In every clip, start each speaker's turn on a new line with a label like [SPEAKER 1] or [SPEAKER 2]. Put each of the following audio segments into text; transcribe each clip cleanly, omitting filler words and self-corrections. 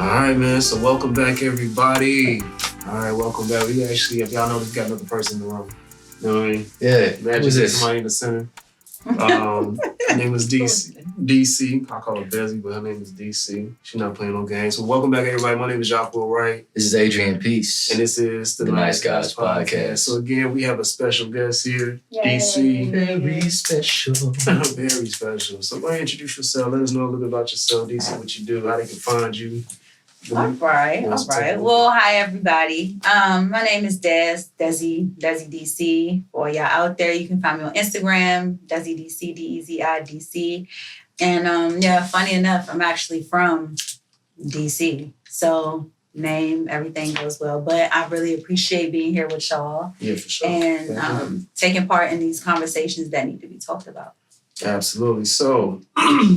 [SPEAKER 1] All right, man. So welcome back, everybody. All right, welcome back. We actually, if y'all know, we got another person in the room. You know what I mean?
[SPEAKER 2] Yeah.
[SPEAKER 1] Imagine
[SPEAKER 2] Who's this?
[SPEAKER 1] somebody in the center. Her name is DC. I call her Dezi, but her name is DC. She's not playing no games. So welcome back, everybody. My name is Jacques Wright.
[SPEAKER 2] This is Adrian Peace.
[SPEAKER 1] And this is the
[SPEAKER 2] Nice Guys Podcast.
[SPEAKER 1] So again, we have a special guest here,
[SPEAKER 3] Yay.
[SPEAKER 1] DC.
[SPEAKER 2] Very special.
[SPEAKER 1] Very special. So go ahead and introduce yourself. Let us know a little bit about yourself, DC, what you do, how they can find you.
[SPEAKER 3] All right. Well, hi everybody. My name is Dezi DC. For y'all out there, you can find me on Instagram, Dezi DC, DEZI DC. And funny enough, I'm actually from DC. So name, everything goes well. But I really appreciate being here with y'all.
[SPEAKER 1] Yeah, for sure.
[SPEAKER 3] And taking part in these conversations that need to be talked about.
[SPEAKER 1] Absolutely. So,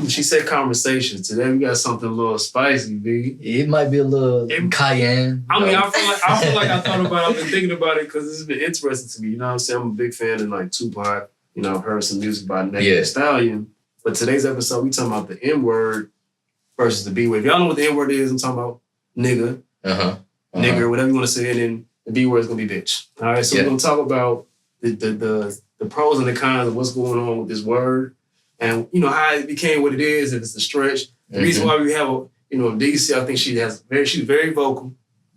[SPEAKER 1] she said conversations. Today we got something a little spicy, B.
[SPEAKER 2] It might be a little cayenne.
[SPEAKER 1] I mean, I feel like I thought about it. I've been thinking about it because this has been interesting to me. You know what I'm saying? I'm a big fan of like Tupac. You know, I've heard some music by Stallion. But today's episode, we talking about the N-word versus the B-word. If y'all know what the N-word is, I'm talking about nigga, nigger, whatever you want to say. And then the B-word is going to be bitch. All right? So we're going to talk about the pros and the cons of what's going on with this word and, you know, how it became what it is, if it's a stretch. The reason why we have, DC, I think she's very vocal.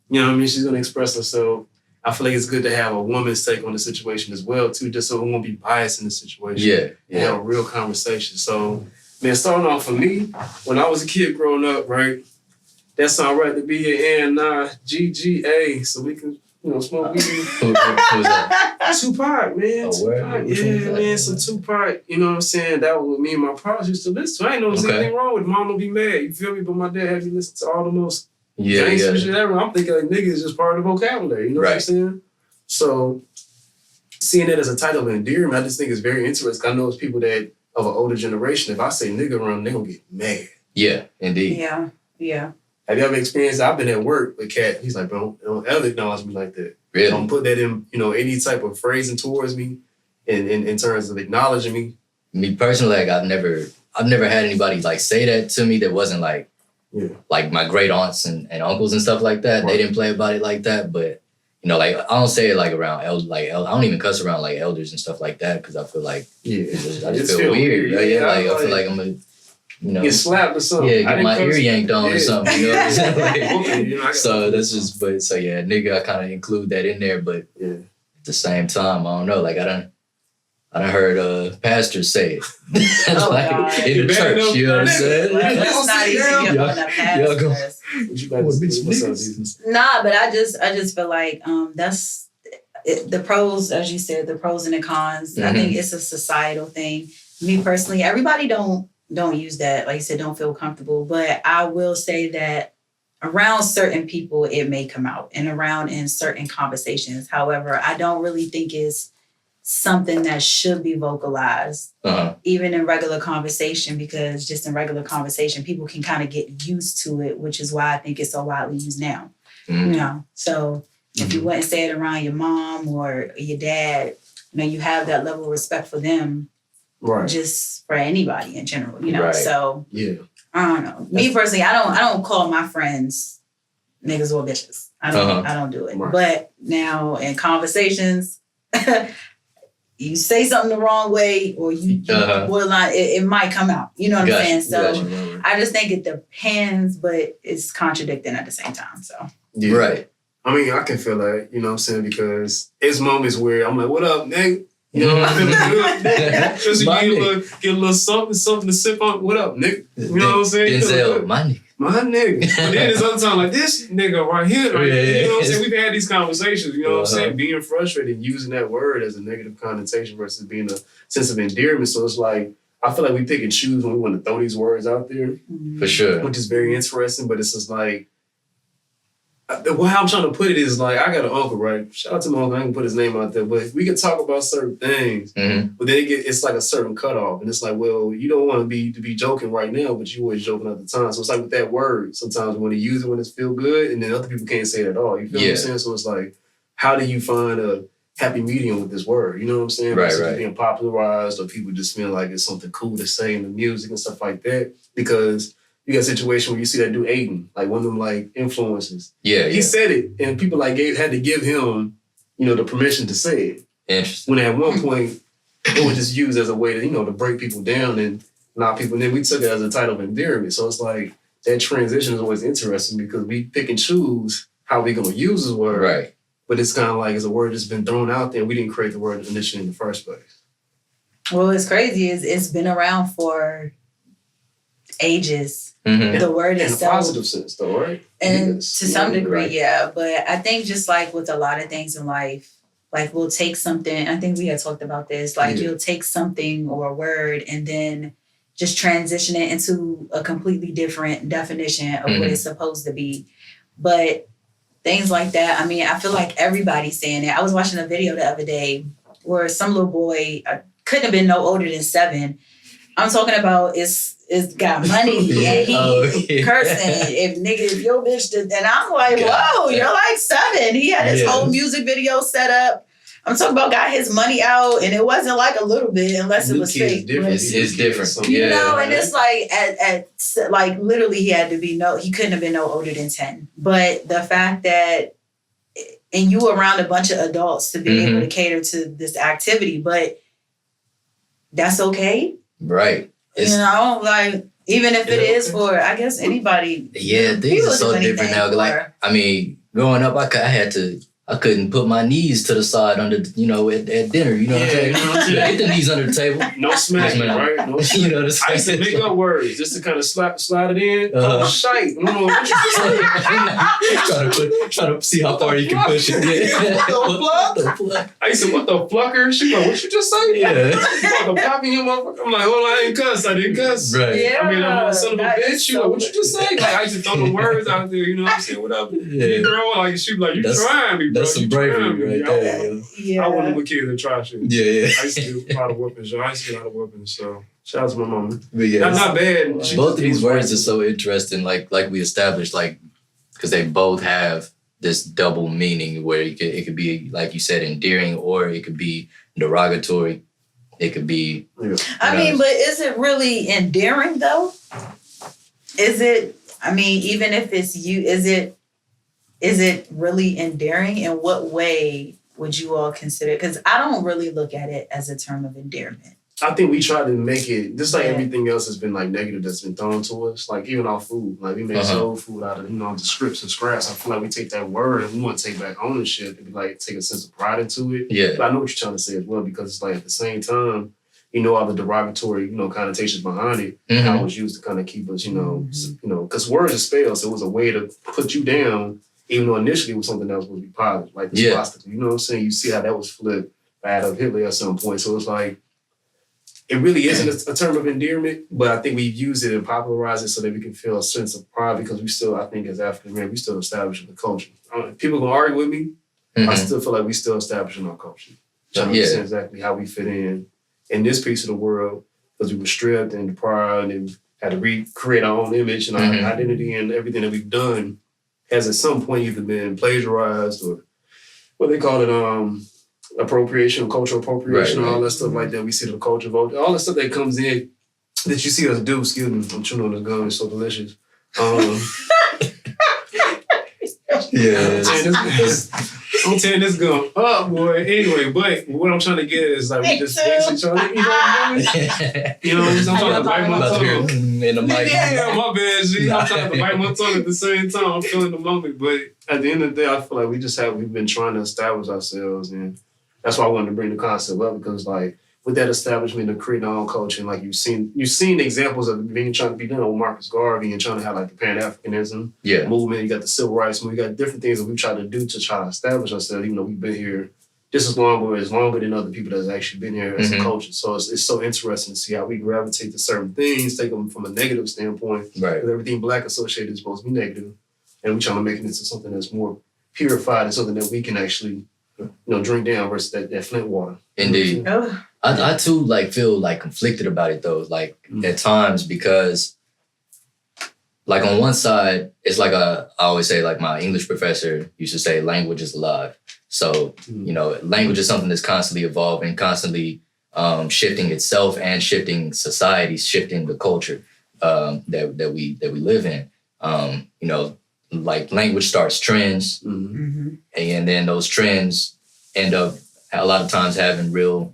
[SPEAKER 1] You know what I mean? She's going to express herself. I feel like it's good to have a woman's take on the situation as well, too, just so we won't be biased in the situation. And have a real conversation. So, man, starting off for me, when I was a kid growing up, right, that sound right to be an GGA, so we can, smoke weed.
[SPEAKER 2] Who's that?
[SPEAKER 1] Tupac, man.
[SPEAKER 2] Oh, word?
[SPEAKER 1] Tupac. Yeah, man. So Tupac, you know what I'm saying? That was what me and my pops used to listen to. I ain't know there's anything wrong with it. Mom don't be mad. You feel me? But my dad had me listen to all the most gangster shit ever. I'm thinking like nigga is just part of the vocabulary. You know what I'm saying? So seeing that as a title of endearment, I just think it's very interesting. I know it's people that of an older generation. If I say nigga around, they gonna get mad.
[SPEAKER 2] Yeah, indeed.
[SPEAKER 3] Yeah.
[SPEAKER 1] Have you ever experienced that? I've been at work with Cat. He's like, bro, don't ever acknowledge me like that.
[SPEAKER 2] Really?
[SPEAKER 1] Don't put that in, any type of phrasing towards me in terms of acknowledging me.
[SPEAKER 2] Me personally, like I've never had anybody like say that to me that wasn't like my great aunts and uncles and stuff like that. Right. They didn't play about it like that, but like I don't say it like around I don't even cuss around like elders and stuff like that because I feel like I just feel weird. I feel like I'm a
[SPEAKER 1] get slapped or something.
[SPEAKER 2] Yeah, get my ear yanked on or something. You know what I'm saying? So that's just, nigga, I kind of include that in there, but at the same time, I don't know. Like I done heard pastors say it, in the church. You know what I'm saying?
[SPEAKER 3] Let's not even get on that pastors. Nah, but I just feel like that's the pros, as you said, the pros and the cons. I think it's a societal thing. Me personally, everybody don't use that. Like you said, don't feel comfortable. But I will say that around certain people, it may come out and around in certain conversations. However, I don't really think it's something that should be vocalized, even in regular conversation, because just in regular conversation, people can kind of get used to it, which is why I think it's so widely used now. So if you wouldn't say it around your mom or your dad, you have that level of respect for them.
[SPEAKER 1] Right.
[SPEAKER 3] Just for anybody in general,
[SPEAKER 1] Right.
[SPEAKER 3] So I don't know. Me personally, I don't call my friends niggas or bitches. I don't do it. Right. But now in conversations, you say something the wrong way or you borderline, it might come out. You know what I'm saying? So I just think it depends, but it's contradicting at the same time. So
[SPEAKER 2] right.
[SPEAKER 1] I mean, I can feel that, you know what I'm saying? Because it's moments where I'm like, what up, nigga? You know, I feel good. Just get a little something to sip on. What up, nigga? You know what I'm saying?
[SPEAKER 2] Denzel, my nigga.
[SPEAKER 1] My nigga. But then there's other time like this nigga right here. Right? You know what I'm saying? We've had these conversations, you know what I'm saying? Being frustrated and using that word as a negative connotation versus being a sense of endearment. So it's like, I feel like we pick and choose when we want to throw these words out there.
[SPEAKER 2] For sure.
[SPEAKER 1] Which is very interesting, but it's just like, how I'm trying to put it is like, I got an uncle, right? Shout out to my uncle. I can put his name out there, but we can talk about certain things, but then it's like a certain cutoff, and it's like, well, you don't want to be joking right now, but you always joking at the time. So it's like with that word, sometimes we want to use it when it's feel good, and then other people can't say it at all. You feel what I'm saying? So it's like, how do you find a happy medium with this word? You know what I'm saying?
[SPEAKER 2] Right.
[SPEAKER 1] Being popularized, or people just feel like it's something cool to say in the music and stuff like that, because you got a situation where you see that dude Aiden, like one of them like influencers.
[SPEAKER 2] Yeah,
[SPEAKER 1] he said it, and people like had to give him, the permission to say it.
[SPEAKER 2] Interesting.
[SPEAKER 1] When at one point it was just used as a way to, to break people down and knock people. And then we took it as a title of endearment. So it's like that transition is always interesting because we pick and choose how we're gonna use this word.
[SPEAKER 2] Right.
[SPEAKER 1] But it's kind of like it's a word that's been thrown out there. We didn't create the word initially in the first place.
[SPEAKER 3] Well, what's crazy is it's been around for ages.
[SPEAKER 2] Mm-hmm.
[SPEAKER 3] The word
[SPEAKER 1] in
[SPEAKER 3] itself.
[SPEAKER 1] In a positive sense, though, right?
[SPEAKER 3] And
[SPEAKER 1] yes.
[SPEAKER 3] to some degree,
[SPEAKER 1] right.
[SPEAKER 3] yeah. But I think just like with a lot of things in life, like we'll take something, I think we had talked about this, like you'll take something or a word and then just transition it into a completely different definition of what it's supposed to be. But things like that, I mean, I feel like everybody's saying it. I was watching a video the other day where some little boy, couldn't have been no older than 7. I'm talking about it's got money and he cursing. If your bitch did, and I'm like, whoa, you're like 7. He had his whole music video set up. I'm talking about got his money out, and it wasn't like a little bit, unless it was fake.
[SPEAKER 2] It's different,
[SPEAKER 3] you know. And it's like at like literally he had to be he couldn't have been no older than 10. But the fact that and you around a bunch of adults to be able to cater to this activity, but that's okay.
[SPEAKER 2] Right.
[SPEAKER 3] Like even if it is for, I guess, anybody.
[SPEAKER 2] Yeah, things are so different now. Like, I mean, growing up, I couldn't put my knees to the side under, at dinner. You know what I'm saying? Get the knees under the table.
[SPEAKER 1] No smacking, right? No smacking. I used to make up words just to kind of slide it in. Oh, shite. What
[SPEAKER 2] you trying to see how far you can push it.
[SPEAKER 1] What the fuck? I used to, what the flucker? She like, what you just say?
[SPEAKER 2] Yeah.
[SPEAKER 1] I'm popping you, motherfucker. I'm like, hold on, I didn't cuss.
[SPEAKER 2] Right.
[SPEAKER 3] Yeah,
[SPEAKER 1] I mean, I'm a son of a bitch. You like, what you just say? Like, I used to throw the words out there, you know what I'm saying? Whatever. Yeah. Girl, like, she be like, you trying me, bro.
[SPEAKER 2] That's some bravery right there.
[SPEAKER 1] I wasn't a kid that tried shit.
[SPEAKER 2] Yeah.
[SPEAKER 1] I used to do a lot of whoopings, yo. So shout out to my mama.
[SPEAKER 2] But yeah,
[SPEAKER 1] not bad.
[SPEAKER 2] Both of these words are so interesting, like we established, like, because they both have this double meaning where it could be, like you said, endearing, or it could be derogatory. It could be.
[SPEAKER 3] I mean, but is it really endearing though? Is it? I mean, even if it's you, is it really endearing? In what way would you all consider it? Because I don't really look at it as a term of endearment.
[SPEAKER 1] I think we try to make it, just like everything else has been like negative that's been thrown to us, like even our food. Like we make soul food out of, the scripts and scraps. I feel like we take that word and we want to take back ownership and like take a sense of pride into it.
[SPEAKER 2] Yeah.
[SPEAKER 1] But I know what you're trying to say as well, because it's like at the same time, all the derogatory, connotations behind it, how it was used to kind of keep us, because words are spells, so it was a way to put you down, even though initially it was something that was supposed to be positive, like the swastika. You know what I'm saying? You see how that was flipped by Adolf Hitler at some point. So it's like, it really isn't a term of endearment, but I think we've used it and popularized it so that we can feel a sense of pride, because we still, I think as African Americans, we still establishing the culture. People gonna argue with me, I still feel like we still establishing our culture. Trying to understand exactly how we fit in this piece of the world, because we were stripped and deprived and had to recreate our own image and our identity, and everything that we've done has at some point either been plagiarized or what they call it, appropriation, cultural appropriation, all that stuff like that. We see the culture vote, all the stuff that comes in that you see us do. Excuse me, I'm chewing on this gum. It's so delicious. I'm tearing this gum up, boy. Anyway, but what I'm trying to get is like we just basically trying to, I'm trying to bite my tongue.
[SPEAKER 2] In the mic.
[SPEAKER 1] Yeah, my bad, G. I'm trying to bite my tongue at the same time. I'm feeling the moment, but at the end of the day, I feel like we've been trying to establish ourselves, and that's why I wanted to bring the concept up, because like with that establishment of creating our own culture, and like you've seen examples of it being trying to be done with Marcus Garvey and trying to have like the Pan-Africanism movement. You got the Civil Rights movement. You got different things that we've tried to do to try to establish ourselves, even though we've been here just as long, or as longer than other people that's actually been here as a culture. So it's so interesting to see how we gravitate to certain things, take them from a negative standpoint.
[SPEAKER 2] Right.
[SPEAKER 1] Because everything Black associated is supposed to be negative, and we're trying to make it into something that's more purified and something that we can actually drink down versus that Flint water.
[SPEAKER 2] Indeed. I too feel conflicted about it though, at times, because on one side, it's I always say, my English professor used to say, language is alive. So, language is something that's constantly evolving, constantly shifting itself and shifting society, shifting the culture. that we live in. You know, like language starts trends, and then those trends end up a lot of times having real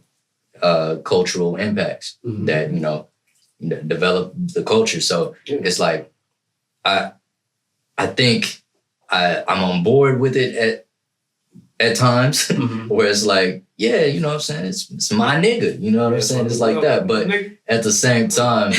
[SPEAKER 2] cultural impacts that, you know, develop the culture. So it's like I think I'm on board with it at times where it's like, yeah, you know what I'm saying? It's my nigga, you know what I'm saying? It's like that. But at the same time,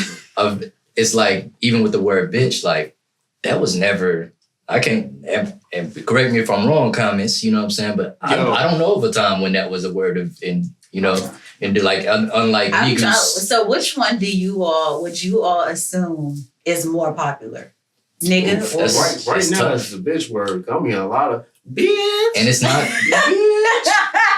[SPEAKER 2] it's like, even with the word bitch, like, that was never, I can't, and correct me if I'm wrong, comments, you know what I'm saying? But I don't know of a time when that was a word of, you know, and like, unlike niggas.
[SPEAKER 3] So which one would you all assume is more popular? Nigga or
[SPEAKER 1] right now it's the bitch word. I mean, a lot of bitch.
[SPEAKER 2] And it's not.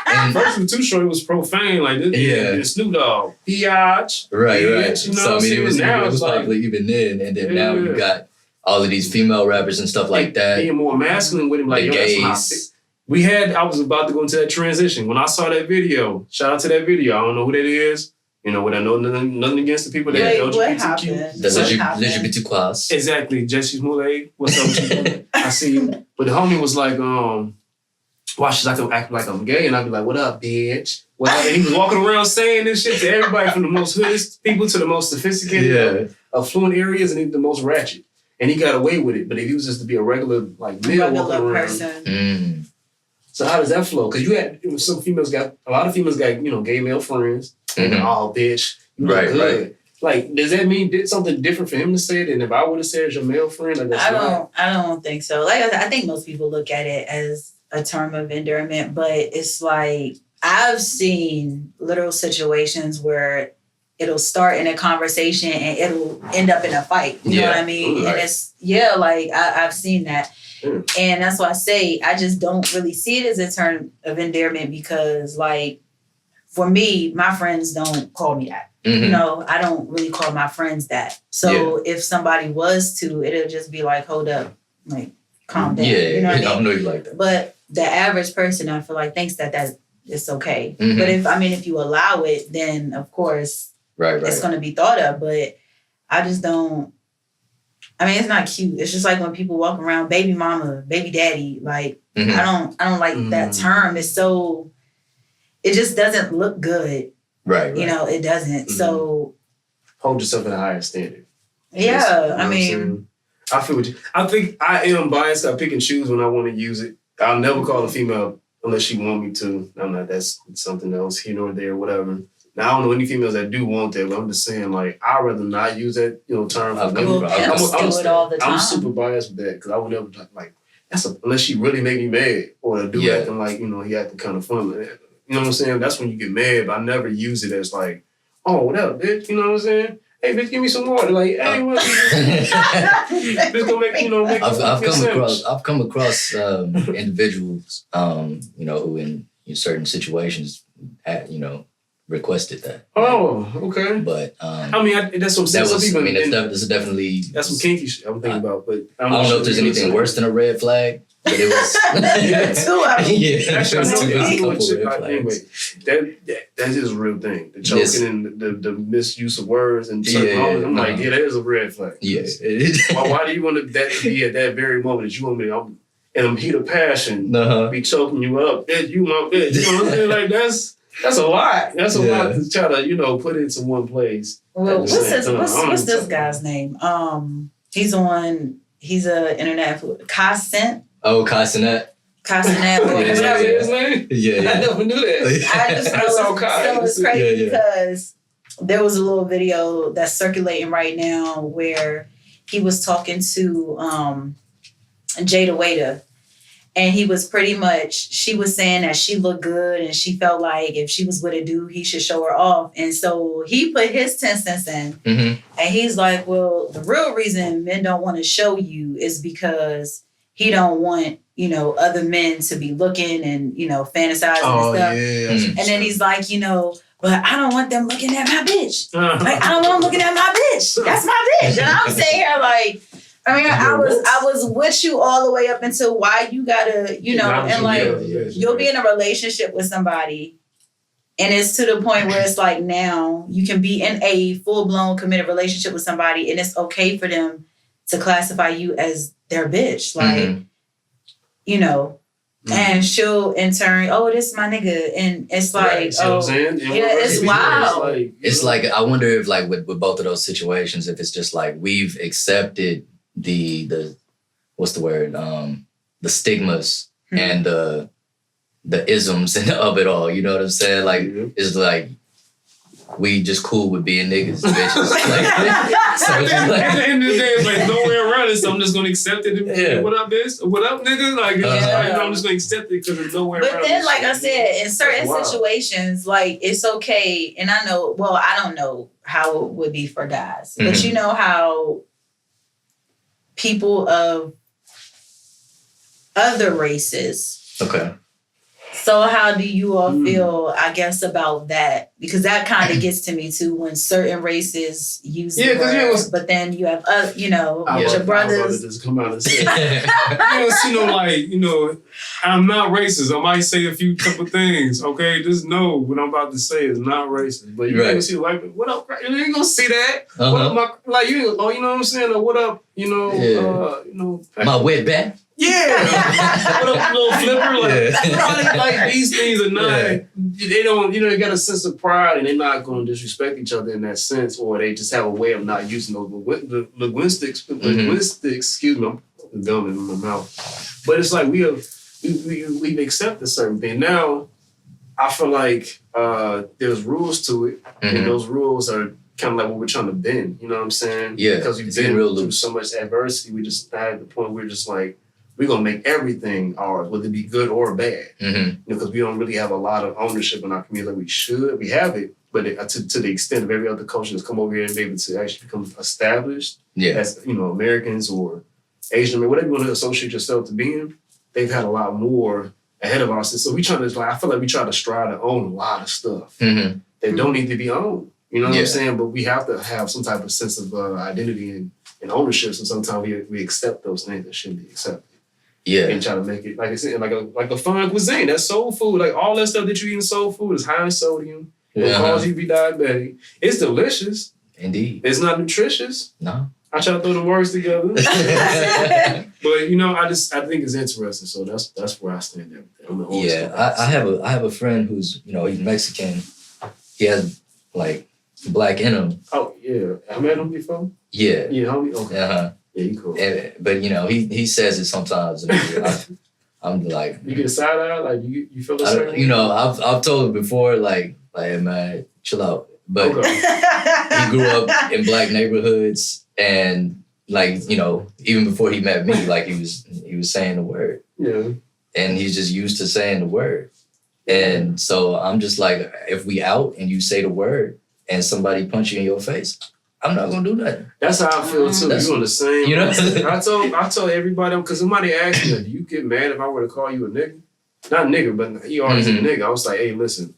[SPEAKER 1] And first with Too Short, it was profane, like this Snoop Dogg, biatch.
[SPEAKER 2] Right.
[SPEAKER 1] You know
[SPEAKER 2] so I mean, it was popular even then, and then now you got all of these female rappers and stuff like that.
[SPEAKER 1] Being more masculine with him, like,
[SPEAKER 2] the gays.
[SPEAKER 1] I was about to go into that transition. When I saw that video, shout out to that video. I don't know who that is. You know, I know nothing against the people that LGBTQ.
[SPEAKER 2] The LGBTQIA.
[SPEAKER 1] Exactly. Jesse Smollett. What's up with you? I see you. But the homie was like, why should I act like I'm gay? And I'd be like, what up, bitch? And he was walking around saying this shit to everybody from the most hoodest people to the most sophisticated, affluent areas, and even the most ratchet. And he got away with it. But if he was just to be a regular, like, male walking around.
[SPEAKER 3] Person.
[SPEAKER 1] So how does that flow? Because a lot of females got, you know, gay male friends. And oh, bitch, you look good. Right. Like, does that mean something different for him to say it than if I would have said as your male friend? Like,
[SPEAKER 3] I don't think so. Like I think most people look at it as a term of endearment, but it's like, I've seen literal situations where it'll start in a conversation and it'll end up in a fight. You know what I mean? Right. And it's, like, I've seen that. And that's why I say I just don't really see it as a term of endearment because, like, for me, my friends don't call me that. You know, I don't really call my friends that. So if somebody was to, it'll just be like, hold up, like, calm down. You know what I mean?
[SPEAKER 2] I don't know you like that.
[SPEAKER 3] But the average person, I feel like, thinks that it's okay. But if you allow it, then of course it's going to be thought of. But I just don't. I mean, it's not cute. It's just like when people walk around baby mama, baby daddy. Like, I don't like that term. It's so, it just doesn't look good.
[SPEAKER 2] Right.
[SPEAKER 3] You know, it doesn't. So
[SPEAKER 1] hold yourself at a higher standard.
[SPEAKER 3] Yeah. I mean,
[SPEAKER 1] I feel what you, I think I am biased. I pick and choose when I want to use it. I'll never call a female unless she want me to. I'm not, that's something else, here nor there, whatever. Now, I don't know any females that do want that, but I'm just saying, like, I'd rather not use that, you know, term.
[SPEAKER 3] I'm
[SPEAKER 1] super biased with that because I would never, like, unless she really make me mad or a dude acting like, you know, he acting kind of fun. You know what I'm saying? That's when you get mad, but I never use it as like, oh, what up, bitch? You know what I'm saying? Hey, bitch, give me some water. Like, hey, what? Bitch, gonna make, you know, make
[SPEAKER 2] I've come across individuals, you know, who in certain situations, you know, requested that.
[SPEAKER 1] Oh, okay.
[SPEAKER 2] But
[SPEAKER 1] I mean, that's what I'm saying.
[SPEAKER 2] That's definitely
[SPEAKER 1] some kinky shit I'm thinking about. But
[SPEAKER 2] I don't know if there's anything worse than a red flag. But it was
[SPEAKER 1] anyway, that is a real thing. The choking and the misuse of words and certain moments. I'm like, that is a red flag.
[SPEAKER 2] Yeah.
[SPEAKER 1] Why do you want that to be at that very moment that you want me to, in a heat of passion, be choking you up? Bitch, you my bitch. You know what I'm saying? Like, that's a lot. That's a lot to try to, you know, put into one place.
[SPEAKER 3] Well, what's this guy's name? He's a internet food. Coscent.
[SPEAKER 2] Oh, Cassinet.
[SPEAKER 3] Whatever
[SPEAKER 1] his name.
[SPEAKER 2] Yeah.
[SPEAKER 1] I never knew that.
[SPEAKER 3] I just know it's crazy because there was a little video that's circulating right now where he was talking to Jada Waiter. And he was she was saying that she looked good and she felt like if she was with a dude, he should show her off. And so he put his 10 cents in. And he's like, well, the real reason men don't want to show you is because he don't want, you know, other men to be looking and, you know, fantasizing and stuff.
[SPEAKER 1] Yeah.
[SPEAKER 3] And then he's like, you know, but I don't want them looking at my bitch. Like, I don't want them looking at my bitch. That's my bitch. And I'm saying here like, I mean, I was with you all the way up until why you gotta, you know, and like, you'll be in a relationship with somebody And it's to the point where it's like now you can be in a full-blown committed relationship with somebody and it's okay for them to classify you as their bitch. Like, you know, and she'll in turn, oh, this is my nigga. And it's like, oh, it's wild.
[SPEAKER 2] It's like, I wonder if like with both of those situations, if it's just like we've accepted the what's the word? The stigmas and the isms of it all. You know what I'm saying? Like, it's like, we just cool with being niggas, bitches. Like, so it's just like,
[SPEAKER 1] at the end of the day, it's like nowhere around it, so I'm just gonna accept it. And what up, bitch? What up, nigga? Like, I'm just gonna accept it because there's nowhere around it.
[SPEAKER 3] But then, like I said, in certain situations, like, it's okay. And I know, well, I don't know how it would be for guys, but you know how people of other races.
[SPEAKER 2] Okay.
[SPEAKER 3] So how do you all feel, I guess, about that? Because that kind of gets to me too when certain races use the word, but then you have, your brothers.
[SPEAKER 1] Just come out and say, I'm not racist. I might say a few couple things, okay? Just know what I'm about to say is not racist. But you ain't gonna see like, what up? You ain't gonna see that. What up, you know what I'm saying? Or what up?
[SPEAKER 2] My wetback.
[SPEAKER 1] Yeah, what up, little flipper? Like these things are not. They don't. They got a sense of pride, and they're not going to disrespect each other in that sense, or they just have a way of not using those linguistics. Excuse me, I'm gum in my mouth. But it's like we've accepted certain things now. I feel like there's rules to it, and those rules are kind of like what we're trying to bend. You know what I'm saying?
[SPEAKER 2] Yeah,
[SPEAKER 1] because we've been through so much adversity. We just at the point where we're just like, we're going to make everything ours, whether it be good or bad. Because we don't really have a lot of ownership in our community like we should. We have it, but to the extent of every other culture that's come over here and be able to actually become established as, Americans or Asian, whatever you want to associate yourself to being, they've had a lot more ahead of us. So we trying to, I feel like we try to strive to own a lot of stuff that don't need to be owned. You know what I'm saying? But we have to have some type of sense of identity and ownership. So sometimes we accept those things that shouldn't be accepted.
[SPEAKER 2] Yeah.
[SPEAKER 1] And try to make it, like I said, like a fun cuisine. That's soul food. Like all that stuff that you eat in soul food is high in sodium. It cause you to be diabetic. It's delicious.
[SPEAKER 2] Indeed.
[SPEAKER 1] It's not nutritious.
[SPEAKER 2] No.
[SPEAKER 1] I try to throw the words together. But I think it's interesting. So that's where I stand there.
[SPEAKER 2] I have a friend who's, he's Mexican. He has like black in him.
[SPEAKER 1] Oh yeah. I met him before?
[SPEAKER 2] Yeah.
[SPEAKER 1] Yeah, homie? Okay. Yeah, you cool.
[SPEAKER 2] But he says it sometimes. And I'm like,
[SPEAKER 1] you get a side eye, like you feel the same.
[SPEAKER 2] I've told him before, like man, chill out. But he grew up in black neighborhoods, and like even before he met me, like he was saying the word.
[SPEAKER 1] Yeah.
[SPEAKER 2] And he's just used to saying the word, and so I'm just like, if we out and you say the word and somebody punch you in your face, I'm not gonna do nothing.
[SPEAKER 1] That's how I feel too. You on the same. I told everybody, because somebody asked me, do you get mad if I were to call you a nigga? Not nigga, but he always a nigga. I was like, hey, listen,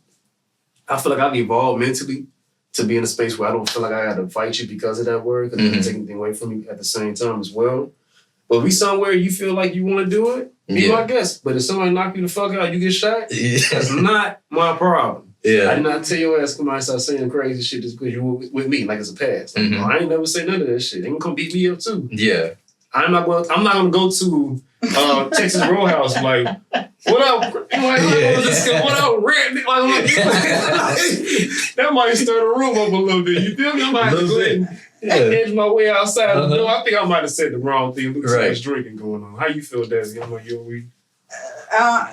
[SPEAKER 1] I feel like I've evolved mentally to be in a space where I don't feel like I got to fight you because of that word, because it doesn't take anything away from you at the same time as well. But if we somewhere you feel like you want to do it, be my guest. But if somebody knock you the fuck out, you get shot, that's not my problem. Yeah. I did not tell your ass come out and start saying crazy shit just because you were with me, like it's a pass. Like, no, I ain't never say none of that shit. They gonna come beat me up too.
[SPEAKER 2] Yeah.
[SPEAKER 1] I'm not gonna go to Texas Roadhouse like, what up? What up, Red? That might stir the room up a little bit. You feel me? I might have to go ahead and edge my way outside the door. I think I might have said the wrong thing. Look at so much drinking going on. How you feel, Dezi? I'm like,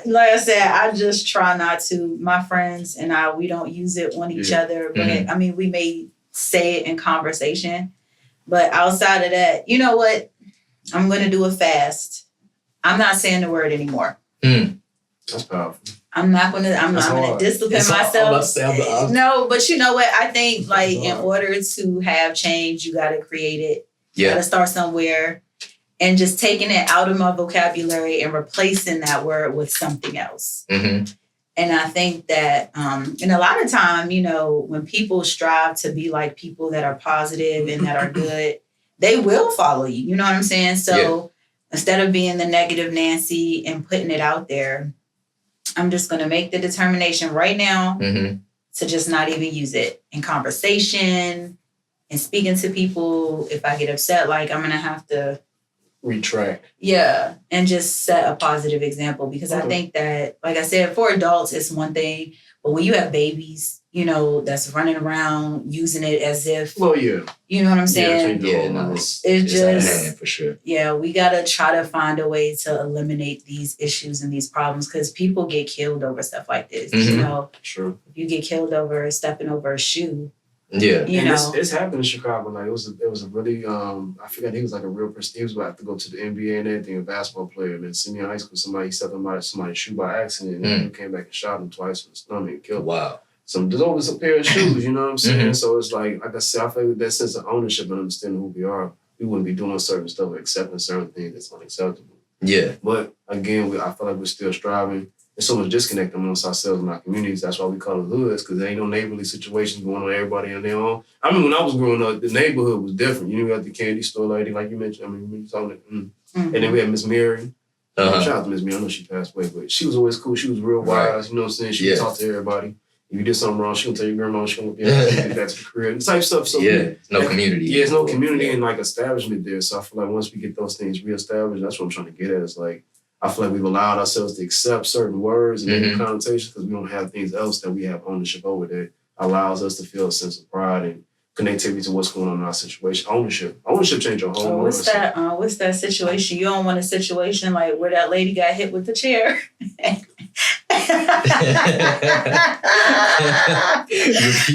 [SPEAKER 3] like I said, I just try not to. My friends and we don't use it on each other. But we may say it in conversation. But outside of that, you know what? I'm going to do a fast. I'm not saying the word anymore.
[SPEAKER 1] That's powerful.
[SPEAKER 3] I'm going to discipline myself. No, but you know what? I think in order to have change, you got to create it. You got to start somewhere. And just taking it out of my vocabulary and replacing that word with something else. And I think that, and a lot of time, when people strive to be like people that are positive and that are good, they will follow you. You know what I'm saying? So instead of being the negative Nancy and putting it out there, I'm just going to make the determination right now to just not even use it in conversation and speaking to people. If I get upset, like I'm gonna have to
[SPEAKER 1] retract.
[SPEAKER 3] Yeah, and just set a positive example, because I think that, like I said, for adults it's one thing, but when you have babies, you know, that's running around using it as if,
[SPEAKER 1] well, yeah,
[SPEAKER 3] you know what I'm saying?
[SPEAKER 2] Yeah, no, it's
[SPEAKER 3] just
[SPEAKER 2] for sure.
[SPEAKER 3] Yeah, we gotta try to find a way to eliminate these issues and these problems, because people get killed over stuff like this. You know,
[SPEAKER 1] true.
[SPEAKER 3] If you get killed over stepping over a shoe.
[SPEAKER 2] Yeah,
[SPEAKER 3] you know,
[SPEAKER 1] it's happened in Chicago. Like it was a really I forgot, he was like a real person. He was about to go to the NBA and everything, a basketball player. And then senior high school, somebody stepped on somebody's shoe by accident, and he came back and shot him twice in the stomach and killed him.
[SPEAKER 2] Wow.
[SPEAKER 1] There's always a pair of shoes, you know what I'm saying? So it's like I said, I feel like that sense of ownership and understanding who we are, we wouldn't be doing certain stuff, accepting certain things that's unacceptable.
[SPEAKER 2] Yeah.
[SPEAKER 1] But again, I feel like we're still striving. There's so much disconnect amongst ourselves and our communities. That's why we call it hoods, because there ain't no neighborly situations going on, everybody on their own. I mean, when I was growing up, the neighborhood was different. You know, we had the candy store lady, like you mentioned. I mean, we saw it. And then we had Miss Mary. Shout out to Miss Mary. I know she passed away, but she was always cool. She was real wise. You know what I'm saying? She would talk to everybody. If you did something wrong, she gonna tell your grandma, she gonna get back to the career. Type stuff. So
[SPEAKER 2] no community.
[SPEAKER 1] Yeah, there's no community and like establishment there. So I feel like once we get those things reestablished, that's what I'm trying to get at. It's like, I feel like we've allowed ourselves to accept certain words and their connotations because we don't have things else that we have ownership over that allows us to feel a sense of pride and connectivity to what's going on in our situation. Ownership change your whole
[SPEAKER 3] what's that situation? You don't want a situation like where that lady got hit with the chair.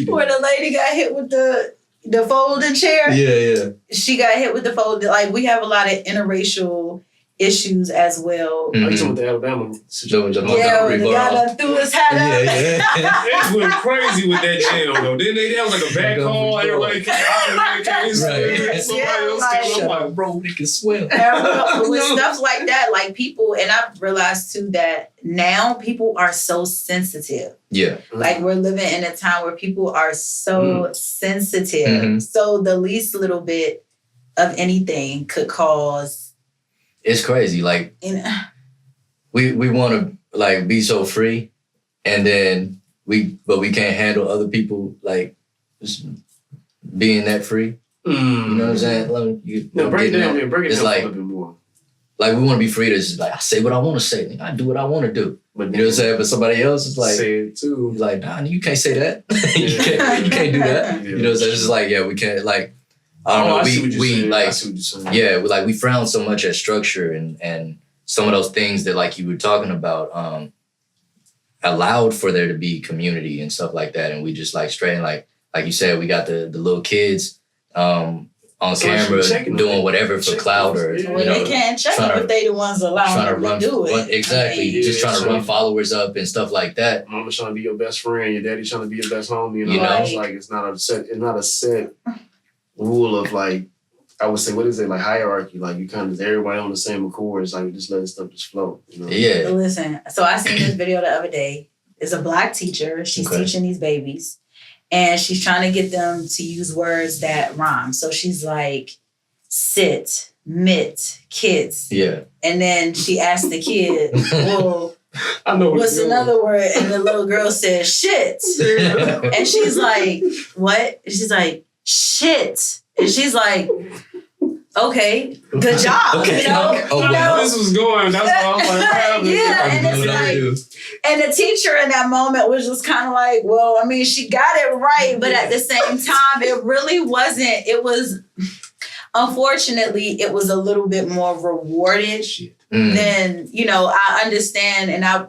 [SPEAKER 3] Where the lady got hit with the folding chair.
[SPEAKER 2] Yeah.
[SPEAKER 3] She got hit with the folding. Like, we have a lot of interracial issues as well.
[SPEAKER 1] Are you talking about the Alabama situation?
[SPEAKER 3] The guy that threw his hat up.
[SPEAKER 1] They went crazy with that jam, though. Then they had like a back call. Everybody came out. Somebody else came up like, bro, we can swim.
[SPEAKER 3] With stuff like that, like people, and I've realized too that now people are so sensitive.
[SPEAKER 2] Yeah.
[SPEAKER 3] Like, we're living in a time where people are so sensitive. So the least little bit of anything could cause.
[SPEAKER 2] It's crazy. Like, we want to like be so free, and then we can't handle other people like just being that free. You know what I'm saying?
[SPEAKER 1] Break it down a
[SPEAKER 2] like,
[SPEAKER 1] little bit more.
[SPEAKER 2] Like, we want to be free to just like, I say what I want to say. I do what I want to do. But you know what I'm saying? But somebody else is like,
[SPEAKER 1] say it too.
[SPEAKER 2] Like, nah, you can't say that. you can't do that. You know what I'm saying? It's just like, yeah, we can't like. I don't know. We like we frown so much at structure and some of those things that like you were talking about allowed for there to be community and stuff like that, and we just like straight like you said, we got the little kids on camera doing whatever for clout or
[SPEAKER 3] they can't check if they the ones allowing them to do it.
[SPEAKER 2] Exactly, just trying to run followers up and stuff like that.
[SPEAKER 1] Mama's trying to be your best friend, your daddy's trying to be your best homie. You know? It's like it's not a set rule of like, I would say, what is it, like hierarchy? Like you kind of everybody on the same accord. It's like just letting stuff just flow. You know?
[SPEAKER 2] Yeah.
[SPEAKER 3] Listen, so I seen this video the other day. It's a Black teacher. She's teaching these babies, and she's trying to get them to use words that rhyme. So she's like, sit, mit, kids.
[SPEAKER 2] Yeah.
[SPEAKER 3] And then she asked the kid, well,
[SPEAKER 1] I know
[SPEAKER 3] what's another word? And the little girl says, shit. And she's like, what? And she's like, shit. And she's like, okay, good job.
[SPEAKER 2] Okay.
[SPEAKER 3] You know,
[SPEAKER 1] this was going. That's why I was like,
[SPEAKER 3] and it's like, and the teacher in that moment was just kind of like, well, I mean, she got it right, but at the same time, it really wasn't. It was, unfortunately, it was a little bit more rewarded than, I understand, and I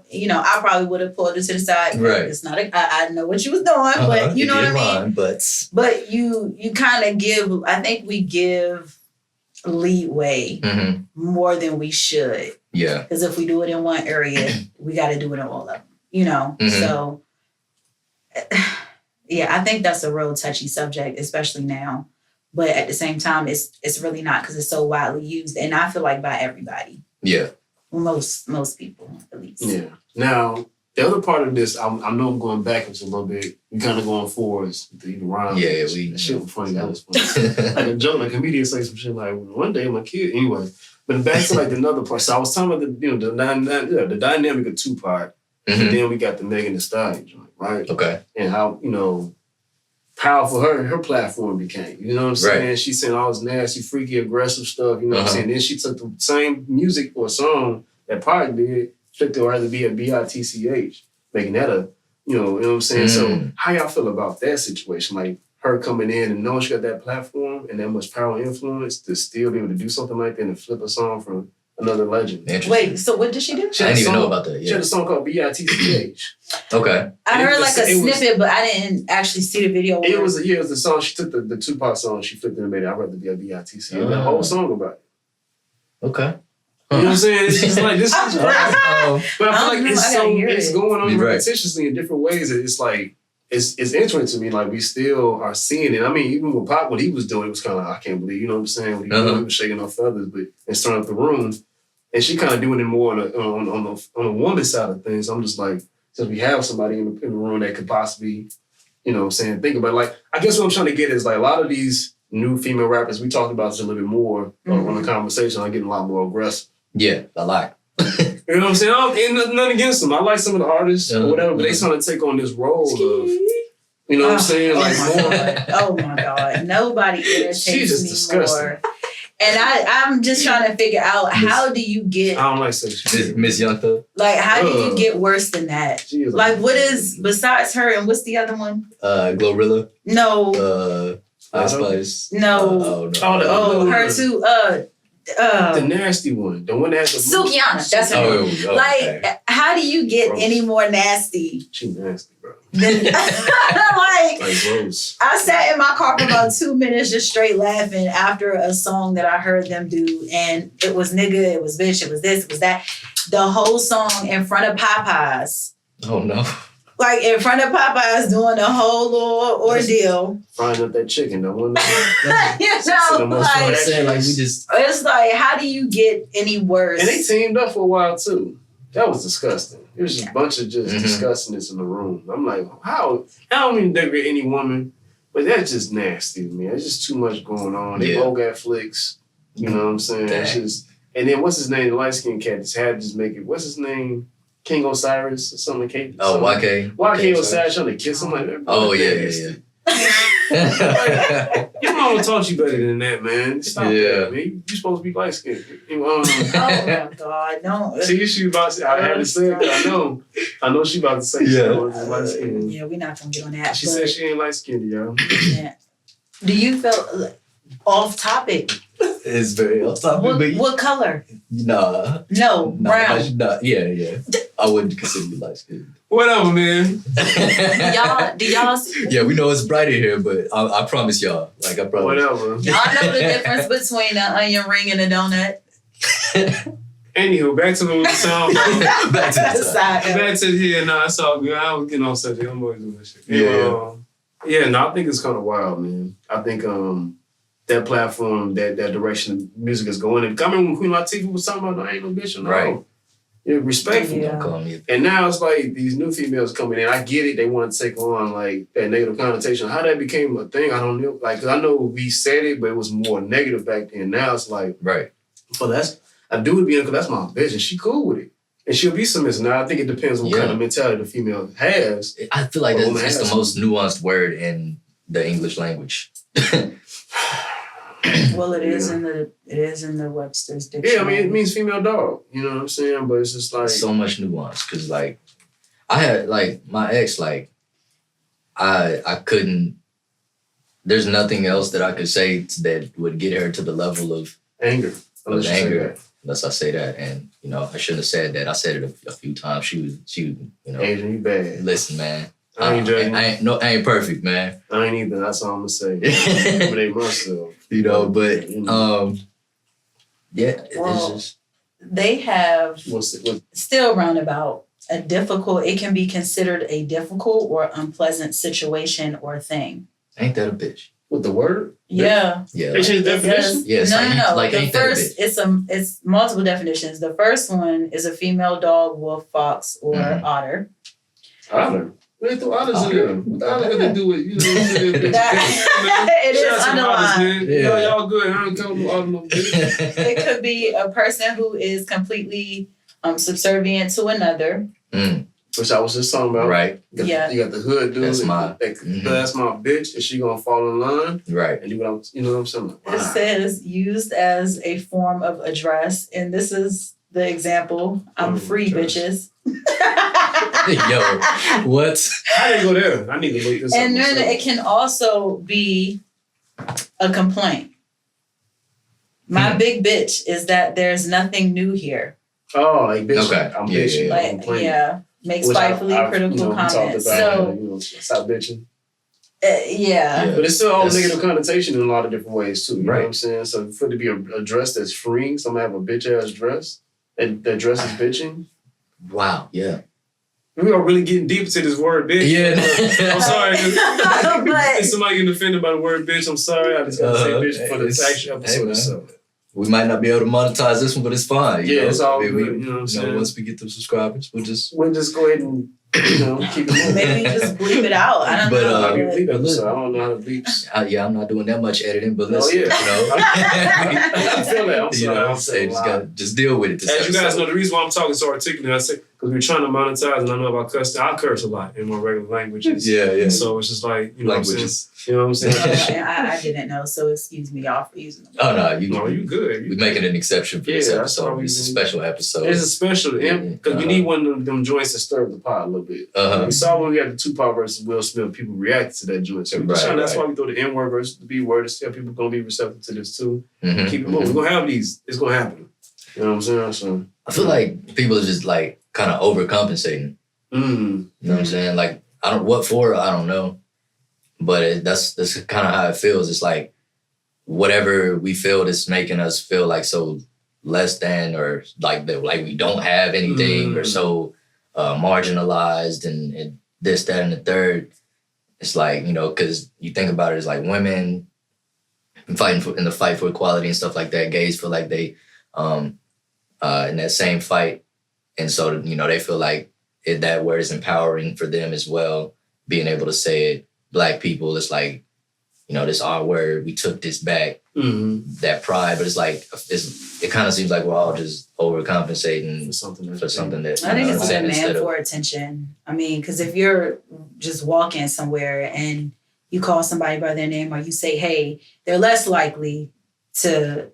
[SPEAKER 3] probably would have pulled it to the side.
[SPEAKER 2] Right.
[SPEAKER 3] It's not. I know what you was doing, but you know what I mean. But you kind of give. I think we give leeway more than we should.
[SPEAKER 2] Yeah.
[SPEAKER 3] Because if we do it in one area, we got to do it in all of them. So yeah, I think that's a real touchy subject, especially now. But at the same time, it's really not, because it's so widely used, and I feel like by everybody.
[SPEAKER 2] Yeah.
[SPEAKER 3] Most people, at least.
[SPEAKER 1] Yeah. Now, the other part of this, I know I'm going backwards a little bit. We're kind of going forwards with the rhymes.
[SPEAKER 2] Yeah,
[SPEAKER 1] that shit was funny. That was funny. Like a joke, like a comedian say some shit like, one day my kid, anyway. But back to like another part. So I was talking about the dynamic of Tupac, and then we got the Megan Thee Stallion joint, right?
[SPEAKER 2] Okay.
[SPEAKER 1] And how, powerful her platform became. You know what I'm saying?
[SPEAKER 2] Right.
[SPEAKER 1] She saying all this nasty, freaky, aggressive stuff. You know what I'm saying? Then she took the same music or song that Pac did, flipped it rather be a BITCH, making that a, you know what I'm saying? So how y'all feel about that situation? Like her coming in and knowing she got that platform and that much power and influence to still be able to do something like that and flip a song from another legend.
[SPEAKER 3] Wait, so what did she do?
[SPEAKER 2] I didn't even know about that. Yeah.
[SPEAKER 1] She had a song called BITCH.
[SPEAKER 2] Okay.
[SPEAKER 3] I heard like a snippet, but I didn't actually see the video.
[SPEAKER 1] It was the song. She took the Tupac song, she flipped it and made it I'd rather be a BITC. And the whole song about it.
[SPEAKER 2] Okay.
[SPEAKER 1] You know what I'm saying? It's just like, this is right. But I feel like it's going on repetitiously in different ways. It's like, it's interesting to me. Like, we still are seeing it. I mean, even with Pop, what he was doing, it was kind of like, I can't believe, you know what I'm saying? What he was shaking off feathers, but and stirring up the room. And she kind of doing it more on the woman side of things. I'm just like, since we have somebody in the room that could possibly, you know what I'm saying, think about it. Like, I guess what I'm trying to get is like a lot of these new female rappers, we talked about this a little bit more on the conversation, are getting a lot more aggressive.
[SPEAKER 2] Yeah, I like.
[SPEAKER 1] You know what I'm saying? Ain't nothing against them. I like some of the artists or whatever, but they trying to take on this role of, you know what I'm saying? Like more.
[SPEAKER 3] Oh my God. Nobody irritates
[SPEAKER 1] She's just
[SPEAKER 3] me
[SPEAKER 1] disgusting.
[SPEAKER 3] more. And I'm just trying to figure out, how do you get...
[SPEAKER 1] I don't like sex.
[SPEAKER 2] Miss Young Thug?
[SPEAKER 3] Like, how do you get worse than that? Like, what is, besides her, and what's the other one?
[SPEAKER 2] Glorilla?
[SPEAKER 3] No.
[SPEAKER 2] Ice Spice?
[SPEAKER 3] No. Her too.
[SPEAKER 1] The nasty one. The one that has the...
[SPEAKER 3] Sukiana. That's her name. Like, how do you get any more nasty?
[SPEAKER 1] She nasty, bro.
[SPEAKER 3] Like
[SPEAKER 1] gross.
[SPEAKER 3] I sat in my car for about 2 minutes just straight laughing after a song that I heard them do, and it was nigga, it was bitch, it was this, it was that. The whole song in front of Popeyes.
[SPEAKER 2] Oh no.
[SPEAKER 3] Like in front of Popeyes doing the whole little ordeal.
[SPEAKER 1] Frying up that chicken, that one.
[SPEAKER 3] It's like, how do you get any worse?
[SPEAKER 1] And they teamed up for a while too. That was disgusting. It was just a bunch of just disgustingness in the room. I'm like, how? I don't mean to degrade any woman, but that's just nasty to me. There's just too much going on. They both got flicks. You know what I'm saying? It's just, and then what's his name? The light skinned cat just had to just make it. What's his name? King Osiris or something.
[SPEAKER 2] YK.
[SPEAKER 1] YK Osiris trying to kiss him like that.
[SPEAKER 2] Oh yeah.
[SPEAKER 1] Like, your mama taught you better than that, man. Stop that, man. You supposed to be light skinned.
[SPEAKER 3] Oh my God, no.
[SPEAKER 1] See, she about to say, I had to say it, I know she about to say she was light skinned.
[SPEAKER 3] Yeah, we're not gonna get on that.
[SPEAKER 1] She said she ain't light skinned, yo.
[SPEAKER 3] Yeah. Do you feel off topic?
[SPEAKER 2] It's very off topic.
[SPEAKER 3] What color?
[SPEAKER 2] No,
[SPEAKER 3] brown.
[SPEAKER 2] Yeah. I wouldn't consider you light skinned.
[SPEAKER 1] Whatever, man.
[SPEAKER 3] Do y'all
[SPEAKER 2] Yeah, we know it's brighter here, but I promise y'all. Like, I promise.
[SPEAKER 1] Whatever.
[SPEAKER 3] Y'all know the difference between an onion ring and a donut?
[SPEAKER 1] Anywho, back to the sound.
[SPEAKER 2] Back to the side.
[SPEAKER 1] Back to here. No, it's all good. I was getting on subject. I'm always doing this shit. I think it's kind of wild, man. I think that platform, that direction music is going in. I remember when Queen Latifah was talking about, I ain't no bitch, no.
[SPEAKER 2] Right.
[SPEAKER 1] Yeah, respectful.
[SPEAKER 3] Yeah.
[SPEAKER 1] And now it's like these new females coming in. I get it. They want to take on like that negative connotation. How that became a thing, I don't know. Like, 'cause I know we said it, but it was more negative back then. Now it's like,
[SPEAKER 2] right.
[SPEAKER 1] But I do it because that's my bitch, and she cool with it. And she'll be submissive. Now, I think it depends on what kind of mentality the female has.
[SPEAKER 2] I feel like it's the most nuanced word in the English language.
[SPEAKER 3] Well, it is in the Webster's dictionary.
[SPEAKER 1] Yeah, I mean, it means female dog. You know what I'm saying? But it's just like
[SPEAKER 2] so much nuance. Because like, I had like my ex, like I couldn't. There's nothing else that I could say that would get her to the level of
[SPEAKER 1] anger.
[SPEAKER 2] Unless I say that, and I shouldn't have said that. I said it a few times. She was,
[SPEAKER 1] Asian, you bad.
[SPEAKER 2] Listen, man.
[SPEAKER 1] I ain't judging.
[SPEAKER 2] I ain't perfect, man.
[SPEAKER 1] I ain't either. That's all I'm gonna say. But they must though.
[SPEAKER 2] But
[SPEAKER 3] it's just they have still roundabout a difficult. It can be considered a difficult or unpleasant situation or thing.
[SPEAKER 2] Ain't that a bitch?
[SPEAKER 1] With the word?
[SPEAKER 3] Yeah.
[SPEAKER 2] Yeah.
[SPEAKER 1] They changed definition?
[SPEAKER 2] Yes.
[SPEAKER 3] No.
[SPEAKER 2] Like,
[SPEAKER 3] the first, it's multiple definitions. The first one is a female dog, wolf, fox, or otter.
[SPEAKER 1] Otter? They threw otters in there. What the otter got to do with,
[SPEAKER 3] it is underlined.
[SPEAKER 1] Yeah. Y'all good. I ain't calling no otter no bitch.
[SPEAKER 3] It could be a person who is completely subservient to another.
[SPEAKER 1] which I was just talking about.
[SPEAKER 2] Right.
[SPEAKER 1] You got the hood dude.
[SPEAKER 2] That's my
[SPEAKER 1] bitch. Is she gonna fall in line?
[SPEAKER 2] Right.
[SPEAKER 1] And you know what I'm saying?
[SPEAKER 3] Wow. It says used as a form of address, and this is the example. I'm free, bitches.
[SPEAKER 2] Yo, what?
[SPEAKER 1] I didn't go there. I need to look this up.
[SPEAKER 3] And then it can also be a complaint. My big bitch is that there's nothing new here.
[SPEAKER 1] Oh, like bitch.
[SPEAKER 2] Okay.
[SPEAKER 1] I'm bitching.
[SPEAKER 3] Like, make spitefully critical comments.
[SPEAKER 1] Stop bitching.
[SPEAKER 3] Yeah.
[SPEAKER 1] But it's still all negative connotation in a lot of different ways too. You know what I'm saying? So for it to be a dress that's freeing, somebody have a bitch ass dress, and that dress is bitching.
[SPEAKER 2] Wow. Yeah.
[SPEAKER 1] We are really getting deep into this word bitch.
[SPEAKER 2] Yeah.
[SPEAKER 1] I'm sorry. If somebody getting offended by the word bitch, I'm sorry. I just gotta say bitch for the actual episode. So.
[SPEAKER 2] We might not be able to monetize this one, but it's fine.
[SPEAKER 1] Yeah, it's all
[SPEAKER 2] good.
[SPEAKER 1] You know what I'm saying?
[SPEAKER 2] Once we get the subscribers, we'll just
[SPEAKER 1] go ahead and keep it moving.
[SPEAKER 3] Maybe just bleep it out. I don't know.
[SPEAKER 1] I don't know how to bleep.
[SPEAKER 2] I'm not doing that much editing, but
[SPEAKER 1] listen,
[SPEAKER 2] I
[SPEAKER 1] feel that. I'm sorry.
[SPEAKER 2] I'm saying, just deal with it.
[SPEAKER 1] As you guys know, the reason why I'm talking so articulate, I say because we're trying to monetize, and I know about cussing. I curse a lot in my regular languages.
[SPEAKER 2] Yeah.
[SPEAKER 1] So it's just like languages. You know what I'm saying?
[SPEAKER 3] I didn't know, so excuse me, y'all, for using them.
[SPEAKER 2] Oh no,
[SPEAKER 1] you good.
[SPEAKER 2] We're making an exception for this episode. It's a special episode.
[SPEAKER 1] It's a special because you need one of them joints to stir up the pot a little bit. We saw when we had the Tupac versus Will Smith, people reacted to that joint. So that's why we throw the N word versus the B word to see how people gonna be receptive to this too. Keep it moving. We're gonna have these. It's gonna happen. You know what I'm saying? So
[SPEAKER 2] I feel like people are just like kind of overcompensating. You know what I'm saying? Like I don't know. But that's kind of how it feels. It's like whatever we feel that's making us feel like so less than, or like that, like we don't have anything, or so marginalized and this, that, and the third. It's like, because you think about it, it's like women fighting in the fight for equality and stuff like that. Gays feel like they in that same fight, and so they feel like that word is empowering for them as well, being able to say it. Black people, it's like, this our word, we took this back, that pride, but it's like, it kind of seems like we're all just overcompensating for something that
[SPEAKER 3] I think it's a demand for attention. I mean, because if you're just walking somewhere and you call somebody by their name or you say, hey, they're less likely to,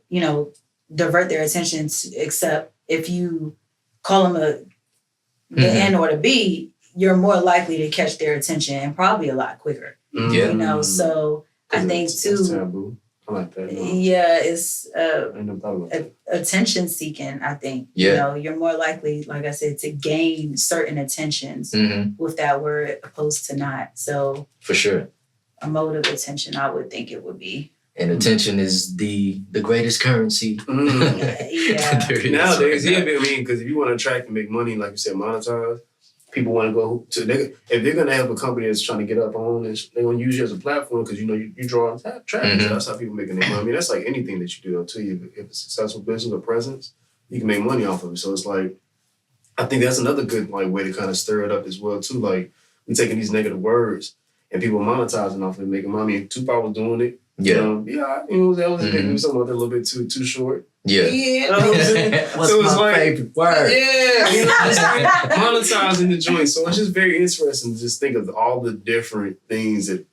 [SPEAKER 3] divert their attention except if you call them the N or the B, you're more likely to catch their attention and probably a lot quicker. So I think too.
[SPEAKER 1] Taboo. I like that.
[SPEAKER 3] Yeah, it's attention seeking. I think you're more likely, like I said, to gain certain attentions with that word opposed to not. So
[SPEAKER 2] for sure,
[SPEAKER 3] a mode of attention, I would think it would be.
[SPEAKER 2] And attention is the greatest currency.
[SPEAKER 1] Nowadays, because if you want to attract and make money, like you said, monetize. People want to go to if they're gonna have a company that's trying to get up on this, they're gonna use you as a platform because you draw traffic. So that's how people making their money. I mean, that's like anything that you do though too. If it's a successful business or presence, you can make money off of it. So it's like, I think that's another good way to kind of stir it up as well too. Like we taking these negative words and people monetizing off of it, making money. And Tupac was doing it. That was maybe something a little bit too short.
[SPEAKER 2] What's my favorite word?
[SPEAKER 1] Monetizing the joint. So it's just very interesting to just think of all the different things that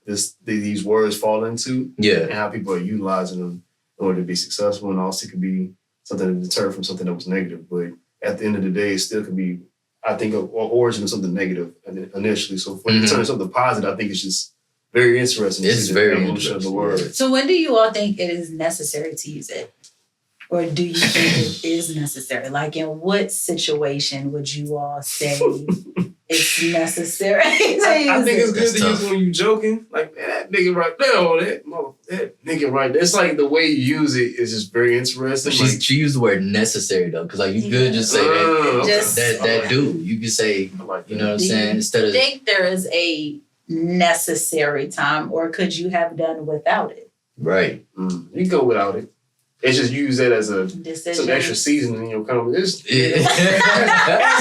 [SPEAKER 1] these words fall into. And how people are utilizing them in order to be successful. And also it could be something to deter from something that was negative. But at the end of the day, it still could be, I think, an origin of something negative initially. So when you turn something positive, I think it's just very interesting.
[SPEAKER 2] It's very interesting.
[SPEAKER 1] Of the word.
[SPEAKER 3] So when do you all think it is necessary to use it? Or do you think it is necessary? Like, in what situation would you all say it's necessary to use
[SPEAKER 1] I think it's good to
[SPEAKER 2] tough.
[SPEAKER 1] use when you're joking. Like, man, that nigga right there, that nigga right there. It's like the way you use it is just very interesting.
[SPEAKER 2] She used the word necessary, though, because like you could just say that dude. You could say, you know what I'm saying? Instead of.
[SPEAKER 3] Do you think there is a necessary time, or could you have done without it?
[SPEAKER 2] Right.
[SPEAKER 1] You can go without it. It's just use that as some extra seasoning in your comment. It's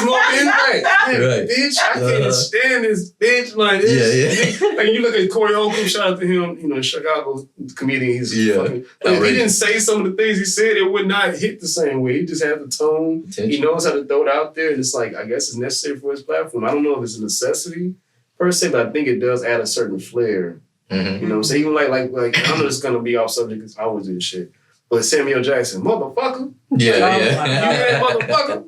[SPEAKER 1] more impact. Right. Bitch, I can't stand this bitch. Like this. Yeah. Like you look at Corey Holcomb, shout out to him, you know, Chicago comedian. He's fucking, if he didn't say some of the things he said, it would not hit the same way. He just has the tone. He knows how to throw it out there. And it's like, I guess it's necessary for his platform. I don't know if it's a necessity per se, but I think it does add a certain flair. Mm-hmm. You know what I'm saying? Even like I know it's gonna be off subject because I always do this shit. But Samuel Jackson, motherfucker.
[SPEAKER 2] Yeah.
[SPEAKER 1] You that motherfucker.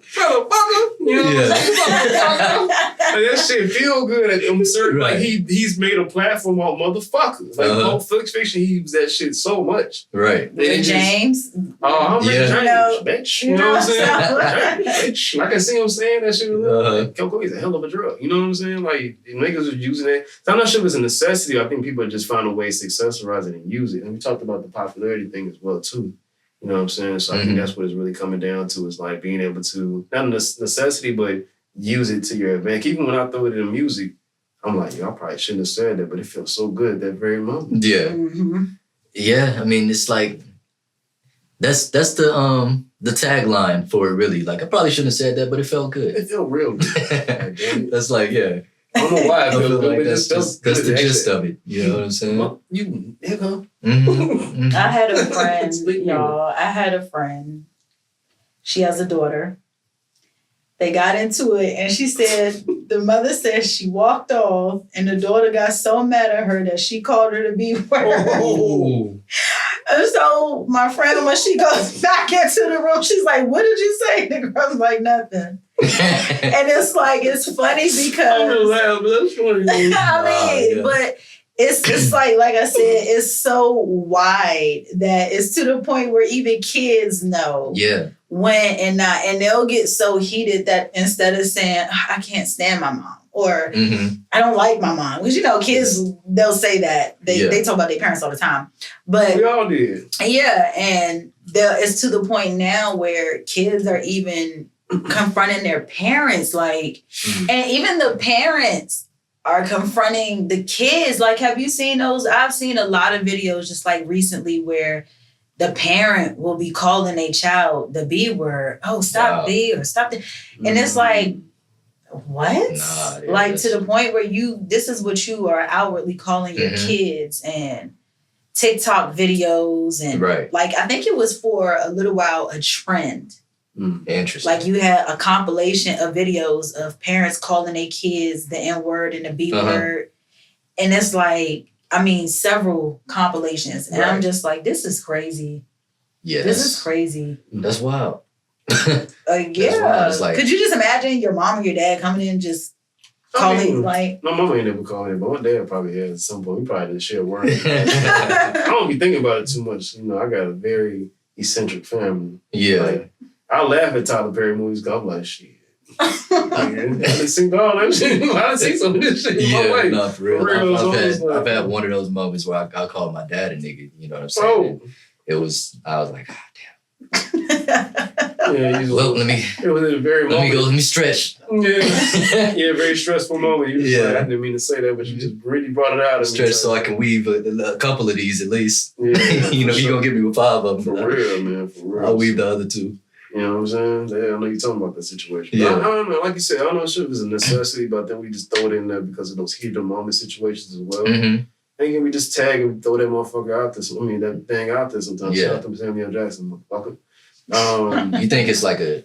[SPEAKER 1] You know what I'm saying? Like, that shit feel good. I'm certain like he's made a platform on motherfucker. Like Pulp Fiction, he used that shit so much.
[SPEAKER 2] Right.
[SPEAKER 3] James.
[SPEAKER 1] I'm James, bitch. You know what I'm saying? Bitch. I can see him saying that shit. Like, cocaine is a hell of a drug. You know what I'm saying? Like niggas are using it. So I'm not sure if it's a necessity. I think people are just finding ways to accessorize it and use it. And we talked about the popularity thing as well too. You know what I'm saying? So I think that's what it's really coming down to is like being able to, not a necessity, but use it to your advantage. Even when I throw it in music, I'm like, yo, I probably shouldn't have said that, but it feels so good at that very moment.
[SPEAKER 2] Yeah. Mm-hmm. Yeah, I mean, it's like, that's the tagline for it really. Like, I probably shouldn't have said that, but it felt good.
[SPEAKER 1] It felt real good.
[SPEAKER 2] That's like, yeah.
[SPEAKER 1] I don't know why I feel good, like
[SPEAKER 2] that's the gist of it. You know what I'm saying?
[SPEAKER 1] Well, you nigga.
[SPEAKER 3] Mm-hmm. I had a friend, y'all. I had a friend. She has a daughter. They got into it, and she said, the mother said she walked off, and the daughter got so mad at her that she called her the B word. Oh. And so my friend, when she goes back into the room, she's like, what did you say? The girl's like, nothing. And it's like, it's funny because but it's like I said, it's so wide that it's to the point where even kids know when and not, and they'll get so heated that instead of saying, I can't stand my mom or I don't like my mom, because you know kids, they'll say that they talk about their parents all the time, but
[SPEAKER 1] we all did.
[SPEAKER 3] Yeah, and it's to the point now where kids are even confronting their parents, like, and even the parents are confronting the kids. Like, have you seen those? I've seen a lot of videos just like recently where the parent will be calling a child the B word. Oh, stop B or stop the, and it's like, what? Nah, like to the point where this is what you are outwardly calling your kids, and TikTok videos, and like I think it was for a little while a trend.
[SPEAKER 2] Interesting.
[SPEAKER 3] Like you had a compilation of videos of parents calling their kids the N word and the B word. And it's like, I mean, several compilations. And I'm just like, this is crazy. Yeah. This is crazy.
[SPEAKER 2] That's wild.
[SPEAKER 3] Yeah. Wild. Like, could you just imagine your mom or your dad coming in just calling like...
[SPEAKER 1] My mama ain't never called it, but my dad probably has at some point. We probably didn't share words. I don't be thinking about it too much. You know, I got a very eccentric family.
[SPEAKER 2] Yeah.
[SPEAKER 1] Like, I laugh at Tyler Perry movies because I'm like, shit. I done seen all that shit. I done seen some of this shit in my life.
[SPEAKER 2] No, for real. I've had one of those moments where I called my dad a nigga. You know what I'm saying? I was like, God damn. Well, let me stretch.
[SPEAKER 1] Yeah, very stressful moment. You was like, I didn't mean to say that, but you just really brought it out.
[SPEAKER 2] Stretch so I can weave a couple of these at least. Yeah, you know, you're going to get me with 5 of them.
[SPEAKER 1] For real, man. For real.
[SPEAKER 2] I'll weave the other 2.
[SPEAKER 1] You know what I'm saying? Yeah, I know you're talking about that situation. Yeah. I don't know. Like you said, I don't know if it's a necessity, but then we just throw it in there because of those heat of the moment situations as well. And then we just tag and throw that motherfucker out there. So, I mean, that thing out there sometimes. Shout out to Samuel Jackson, motherfucker.
[SPEAKER 2] You think it's like a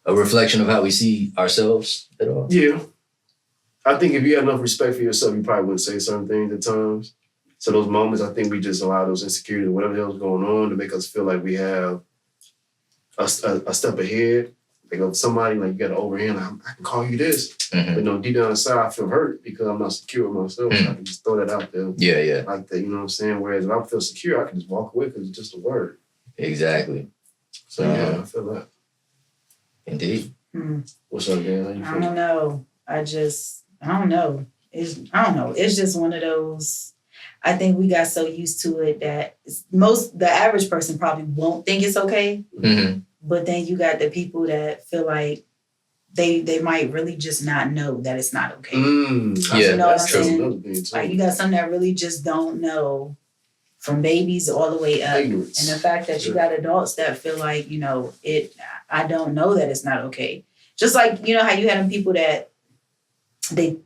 [SPEAKER 2] reflection of how we see ourselves at all?
[SPEAKER 1] Yeah. I think if you had enough respect for yourself, you probably wouldn't say certain things at times. So those moments, I think we just allow those insecurities or whatever the hell's going on to make us feel like we have a step ahead. Like somebody, like you got an overhand, I can call you this. But no, deep down inside, I feel hurt because I'm not secure with myself. So I can just throw that out there.
[SPEAKER 2] Yeah.
[SPEAKER 1] Like that, you know what I'm saying? Whereas if I feel secure, I can just walk away because it's just a word.
[SPEAKER 2] Exactly.
[SPEAKER 1] So yeah, I feel that.
[SPEAKER 2] Indeed.
[SPEAKER 1] What's up, Dan? How you feel?
[SPEAKER 3] I don't know. I don't know. I don't know. It's just one of those. I think we got so used to it that the average person probably won't think it's okay. But then you got the people that feel like they might really just not know that it's not okay.
[SPEAKER 2] Yeah,
[SPEAKER 3] you know
[SPEAKER 2] that's
[SPEAKER 3] what I'm saying? Like you got some that really just don't know from babies all the way up.
[SPEAKER 1] Ignorance.
[SPEAKER 3] And the fact that you got adults that feel like, you know, I don't know that it's not okay. Just like, you know, how you had them people that they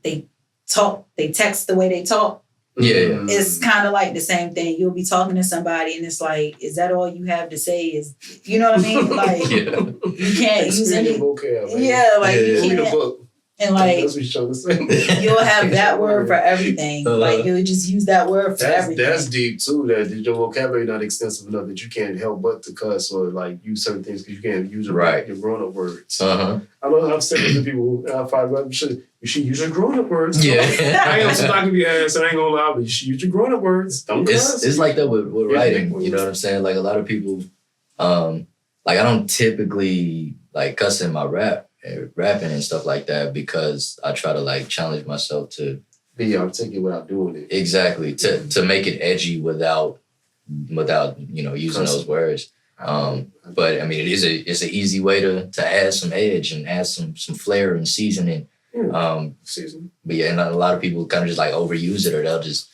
[SPEAKER 3] text the way they talk.
[SPEAKER 2] Yeah.
[SPEAKER 3] It's kind of like the same thing. You'll be talking to somebody and it's like, is that all you have to say? Is, you know what I mean? Like, you can't use any vocab. Yeah, like you can't. Read a book. And like, that's what you're trying to say. You'll have that word for everything. Like you'll just use that word for everything. That's deep too. That your vocabulary not extensive enough that you can't help but to cuss or like use certain things because you can't use your grown up words. I know I've said to people, I find you should use your grown up words. Yeah, I ain't gonna talk to your ass. I ain't gonna lie, but you should use your grown up words. Don't cuss.
[SPEAKER 2] It's like that with writing. You know what I'm saying? Like a lot of people, like I don't typically like cuss in my rapping and stuff like that because I try to like challenge myself to
[SPEAKER 1] be articulate without doing it.
[SPEAKER 2] Exactly. To make it edgy without you know using those words. But I mean it's an easy way to add some edge and add some flair and seasoning. Season. But yeah, and a lot of people kind of just like overuse it or they'll just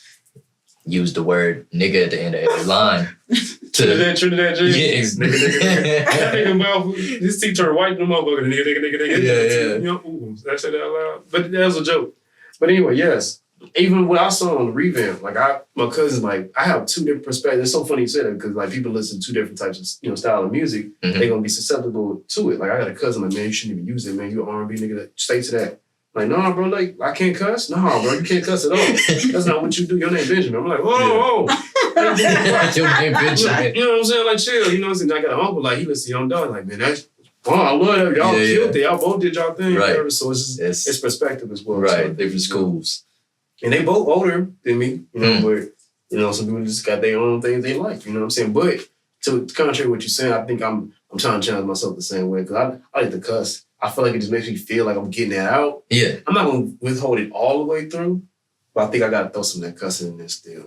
[SPEAKER 2] use the word nigga at the end of every line.
[SPEAKER 1] Trinidad James. Yeah, nigga. That nigga mouth, his teeth turn white in the motherfucker. Nigga. Yeah. You know, ooh, I said that out loud. But that was a joke. But anyway, yes. Even what I saw on the revamp, like my cousins, like I have two different perspectives. It's so funny you say that because like people listen to two different types of style of music. They're gonna be susceptible to it. Like I got a cousin like, man, you shouldn't even use it, man. You an R&B nigga. Stay to that. Like, no, bro, like, I can't cuss? No, bro, you can't cuss at all. That's not what you do. Your name Benjamin. I'm like, whoa. Your name Benjamin. You know what I'm saying? Like, chill. You know what I'm saying? I got an uncle, like, he listens to Young Dog. Like, man, that's, I love that. Y'all killed it. Y'all both did y'all thing. Right. So it's perspective as well.
[SPEAKER 2] Right,
[SPEAKER 1] so,
[SPEAKER 2] different schools.
[SPEAKER 1] And they both older than me, you know, but, you know, some people just got their own things they like, you know what I'm saying? But to contrary to what you're saying, I think I'm trying to challenge myself the same way because I like to cuss. I feel like it just makes me feel like I'm getting that out. Yeah. I'm not going to withhold it all the way through, but I think I got to throw some of that cussing in there still.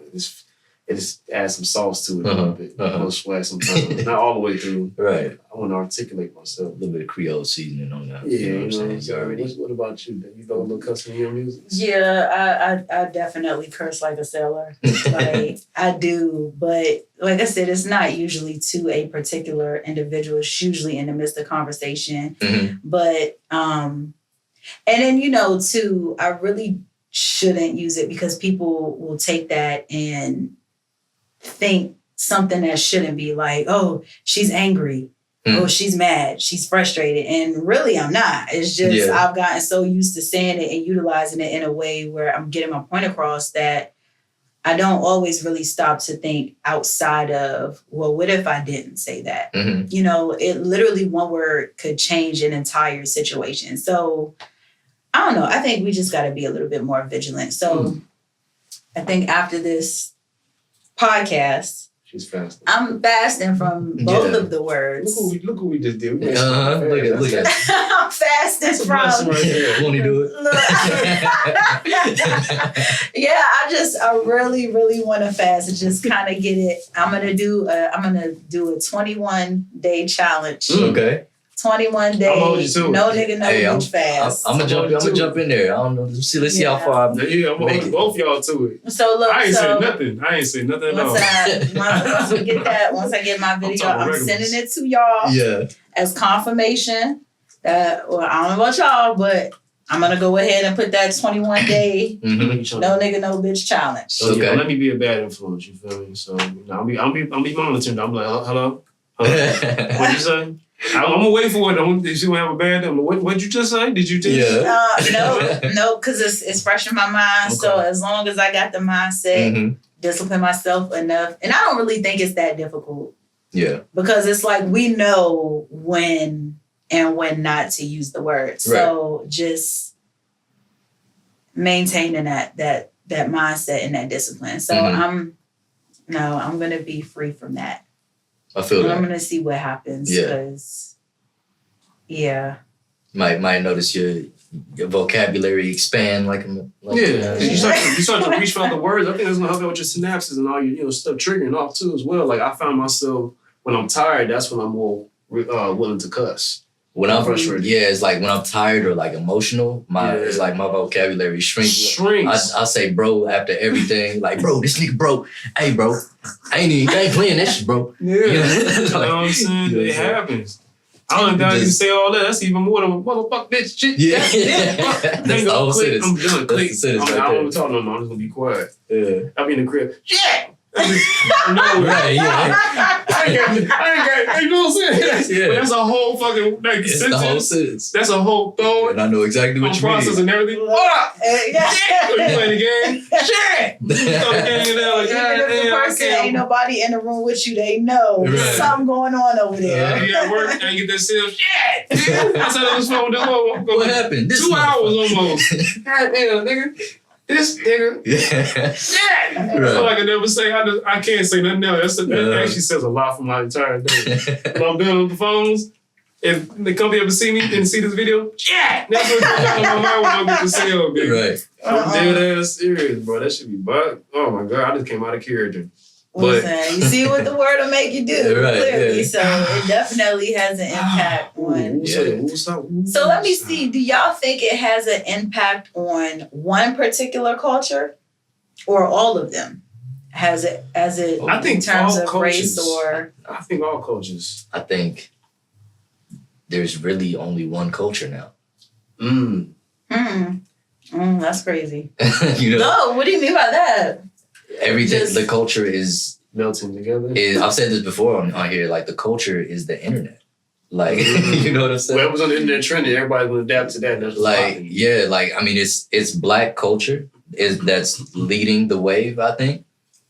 [SPEAKER 1] It just adds some sauce to it a little bit. A little swag sometimes. Not all the way through. Right. I want to articulate myself.
[SPEAKER 2] A little bit of Creole seasoning on that.
[SPEAKER 1] Yeah, you know what I'm saying? What about you? You throw a little cussing in your music?
[SPEAKER 3] Yeah, I definitely curse like a sailor. Like, I do. But like I said, it's not usually to a particular individual. It's usually in the midst of conversation. But, and then, you know, too, I really shouldn't use it because people will take that and think something that shouldn't be like, oh, she's angry. Oh, she's mad. She's frustrated. And really, I'm not. It's just I've gotten so used to saying it and utilizing it in a way where I'm getting my point across that I don't always really stop to think outside of, well, what if I didn't say that? You know, it literally one word could change an entire situation. So I don't know. I think we just got to be a little bit more vigilant. So I think after this podcast,
[SPEAKER 1] she's fasting.
[SPEAKER 3] I'm fasting from both of the words.
[SPEAKER 1] Look what we just did.
[SPEAKER 2] Look at
[SPEAKER 3] I'm fasting from.
[SPEAKER 2] Won't he do it?
[SPEAKER 3] Yeah, I really, really want to fast and just kind of get it. I'm gonna do a 21-day challenge.
[SPEAKER 2] Okay.
[SPEAKER 3] 21 days, no nigga, no bitch fast.
[SPEAKER 2] I'm gonna jump in there. I don't know. Let's see how far I make it.
[SPEAKER 1] Both y'all to it.
[SPEAKER 3] So look,
[SPEAKER 1] I ain't say nothing at all.
[SPEAKER 3] Once I get my video, I'm sending it to y'all as confirmation that, well, I don't know about y'all, but I'm gonna go ahead and put that 21-day no nigga, no bitch challenge.
[SPEAKER 1] So let me be a bad influence. You feel me? So I'll be monitoring. I'm like, hello? What'd you say? I'm gonna wait for it. She won't have a bad day. What'd you just say? Did you tell me?
[SPEAKER 3] No, because it's fresh in my mind. Okay. So as long as I got the mindset, discipline myself enough, and I don't really think it's that difficult. Yeah, because it's like we know when and when not to use the word. So just maintaining that mindset and that discipline. So I'm gonna be free from that.
[SPEAKER 2] I feel that.
[SPEAKER 3] I'm gonna see what happens because,
[SPEAKER 2] might notice your vocabulary expand
[SPEAKER 1] you start to reach for the words. I think that's gonna help out with your synapses and all your stuff triggering off too as well. Like I found myself when I'm tired, that's when I'm more willing to cuss.
[SPEAKER 2] when I'm frustrated. Yeah, it's like when I'm tired or like emotional, it's like my vocabulary shrinks. I say bro after everything. Like, bro, this nigga, bro. Hey, bro, I ain't playing that shit, bro.
[SPEAKER 1] Yeah. You know what I'm saying? It happens. I don't know if you say all that. That's even more than motherfuck bitch shit.
[SPEAKER 2] Yeah. That's the whole sentence.
[SPEAKER 1] I'm done. Click.
[SPEAKER 2] I
[SPEAKER 1] don't want to talk no more. I'm just gonna be quiet. Yeah. I'll be in the crib. Yeah. No,
[SPEAKER 2] right, yeah.
[SPEAKER 1] I ain't got, you know what I'm saying? But that's a whole fucking sentence.
[SPEAKER 2] The whole sentence.
[SPEAKER 1] That's a whole thought.
[SPEAKER 2] And I know exactly what you mean.
[SPEAKER 1] Process and everything. Hold up. Yeah. You playing the game? Shit.
[SPEAKER 3] Even if the person ain't nobody in the room with you, they know there's something going on over there.
[SPEAKER 1] You at work and get that sales. Shit. I said on this phone.
[SPEAKER 2] What happened?
[SPEAKER 1] 2 hours almost. God damn, nigga. This nigga.
[SPEAKER 2] Yeah.
[SPEAKER 1] Right. I feel like I never say, I can't say nothing else. That actually says a lot for my entire day. When I'm done with the phones, if the company ever see me and see this video, that's what comes out of my mind when I get the sale, baby.
[SPEAKER 2] Right.
[SPEAKER 1] I'm dead ass serious, bro. That should be bugged. Oh my God, I just came out of character.
[SPEAKER 3] But you see what the word will make you do, clearly. Yeah. So it definitely has an impact on. So let me see. Do y'all think it has an impact on one particular culture, or all of them? Has it?
[SPEAKER 1] I think
[SPEAKER 3] in terms of
[SPEAKER 1] cultures,
[SPEAKER 3] race or?
[SPEAKER 1] I think all cultures.
[SPEAKER 2] I think there's really only one culture now.
[SPEAKER 3] That's crazy.
[SPEAKER 2] You know?
[SPEAKER 3] No, what do you mean by that?
[SPEAKER 2] Everything, the culture is
[SPEAKER 1] melting together.
[SPEAKER 2] I've said this before on here. Like, the culture is the internet. Like, you know what I'm saying?
[SPEAKER 1] Well, it was on the internet trending. Everybody's gonna adapt to that. That's
[SPEAKER 2] like, yeah, like, I mean, it's Black culture that's leading the wave, I think.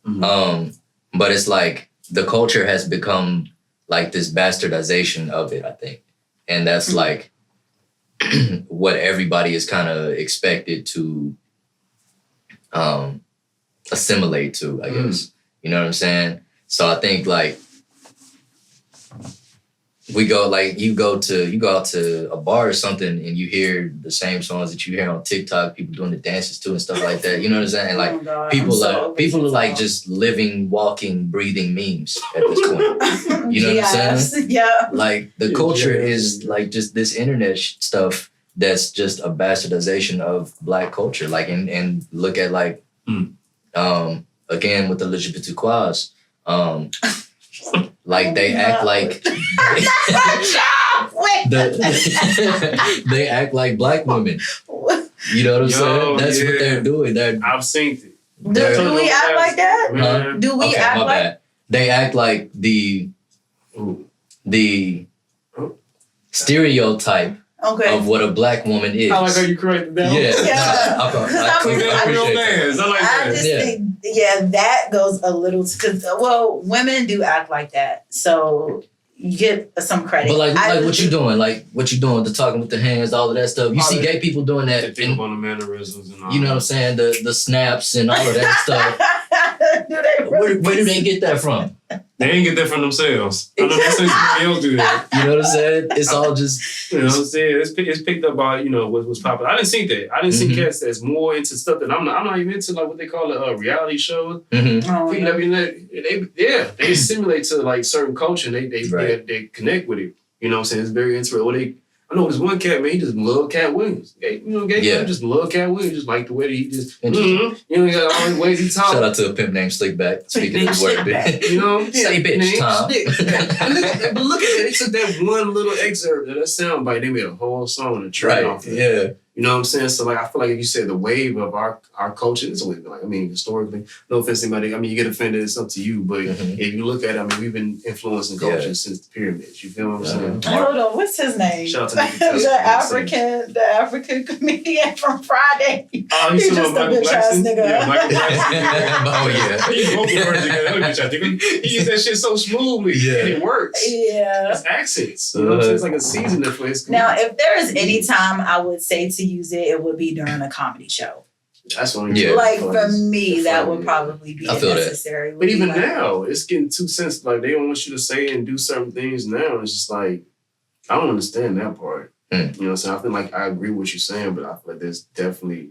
[SPEAKER 2] But it's like the culture has become like this bastardization of it, I think, and that's like what everybody is kind of expected to assimilate to, I guess. You know what I'm saying? So I think like you go out to a bar or something and you hear the same songs that you hear on TikTok, people doing the dances to and stuff like that. You know what I'm saying? Like, people are like just living, walking, breathing memes at this point. You know what I'm saying?
[SPEAKER 3] Yeah.
[SPEAKER 2] Like, the culture is like just this internet stuff that's just a bastardization of Black culture. Like, and look at like again with the LGBTQIA, like they act like they act like Black women. You know what I'm saying? That's what they're doing.
[SPEAKER 1] I've seen it.
[SPEAKER 3] Do we act like that? Do we act like?
[SPEAKER 2] Bad. They act like the stereotype of what a Black woman is.
[SPEAKER 1] I like how you corrected that.
[SPEAKER 3] I just think, that goes a little, because, women do act like that. So you get some credit.
[SPEAKER 2] But like what you doing? Like, what you doing? The talking with the hands, all of that stuff. You see gay people doing that.
[SPEAKER 1] They think about the mannerisms and all.
[SPEAKER 2] You know what I'm saying? The snaps and all of that stuff. Where do they get that from?
[SPEAKER 1] They ain't get that from themselves. I know they say somebody else do that.
[SPEAKER 2] You know what I'm saying? It's all just...
[SPEAKER 1] You know what I'm saying? It's picked up by, what's popular. I didn't see that. I didn't see cats that's more into stuff that I'm not even into, like what they call it, reality shows. They assimilate to like certain culture and they connect with it. You know what I'm saying? It's very interesting. I know this one cat, man, he just love Cat Williams. Gay cat just love Cat Williams. Just like the way that he just, he got all the ways he talks.
[SPEAKER 2] Shout out to a pimp named Slickback. Speaking of his word,
[SPEAKER 1] you know?
[SPEAKER 2] Say bitch, Tom.
[SPEAKER 1] But look at that. They took that one little excerpt of that soundbite. They made a whole song and track off of it.
[SPEAKER 2] Yeah.
[SPEAKER 1] You know what I'm saying? So like, I feel like if you said the wave of our culture, it's always been like, I mean, historically, no offense to anybody, I mean, you get offended, it's up to you. But if you look at it, I mean, we've been influencing culture since the pyramids. You feel what I'm saying?
[SPEAKER 3] Hold on, what's his name?
[SPEAKER 1] Shout out to
[SPEAKER 3] the African comedian from Friday.
[SPEAKER 1] Oh, he's just a bitch ass nigga.
[SPEAKER 2] Yeah, Michael Blackson. Oh yeah.
[SPEAKER 1] He used that shit so smoothly, and it works.
[SPEAKER 3] Yeah,
[SPEAKER 1] it's accents. You know what I'm saying? It's like a seasoning for his.
[SPEAKER 3] Now, if there is any time I would say to use it would be during a comedy show.
[SPEAKER 1] That's what
[SPEAKER 3] like for me, that would probably be necessary.
[SPEAKER 1] But even now, it's getting too sensitive. Like, they don't want you to say and do certain things now. It's just like, I don't understand that part. You know what I'm saying? I feel like I agree with what you're saying, but I feel like there's definitely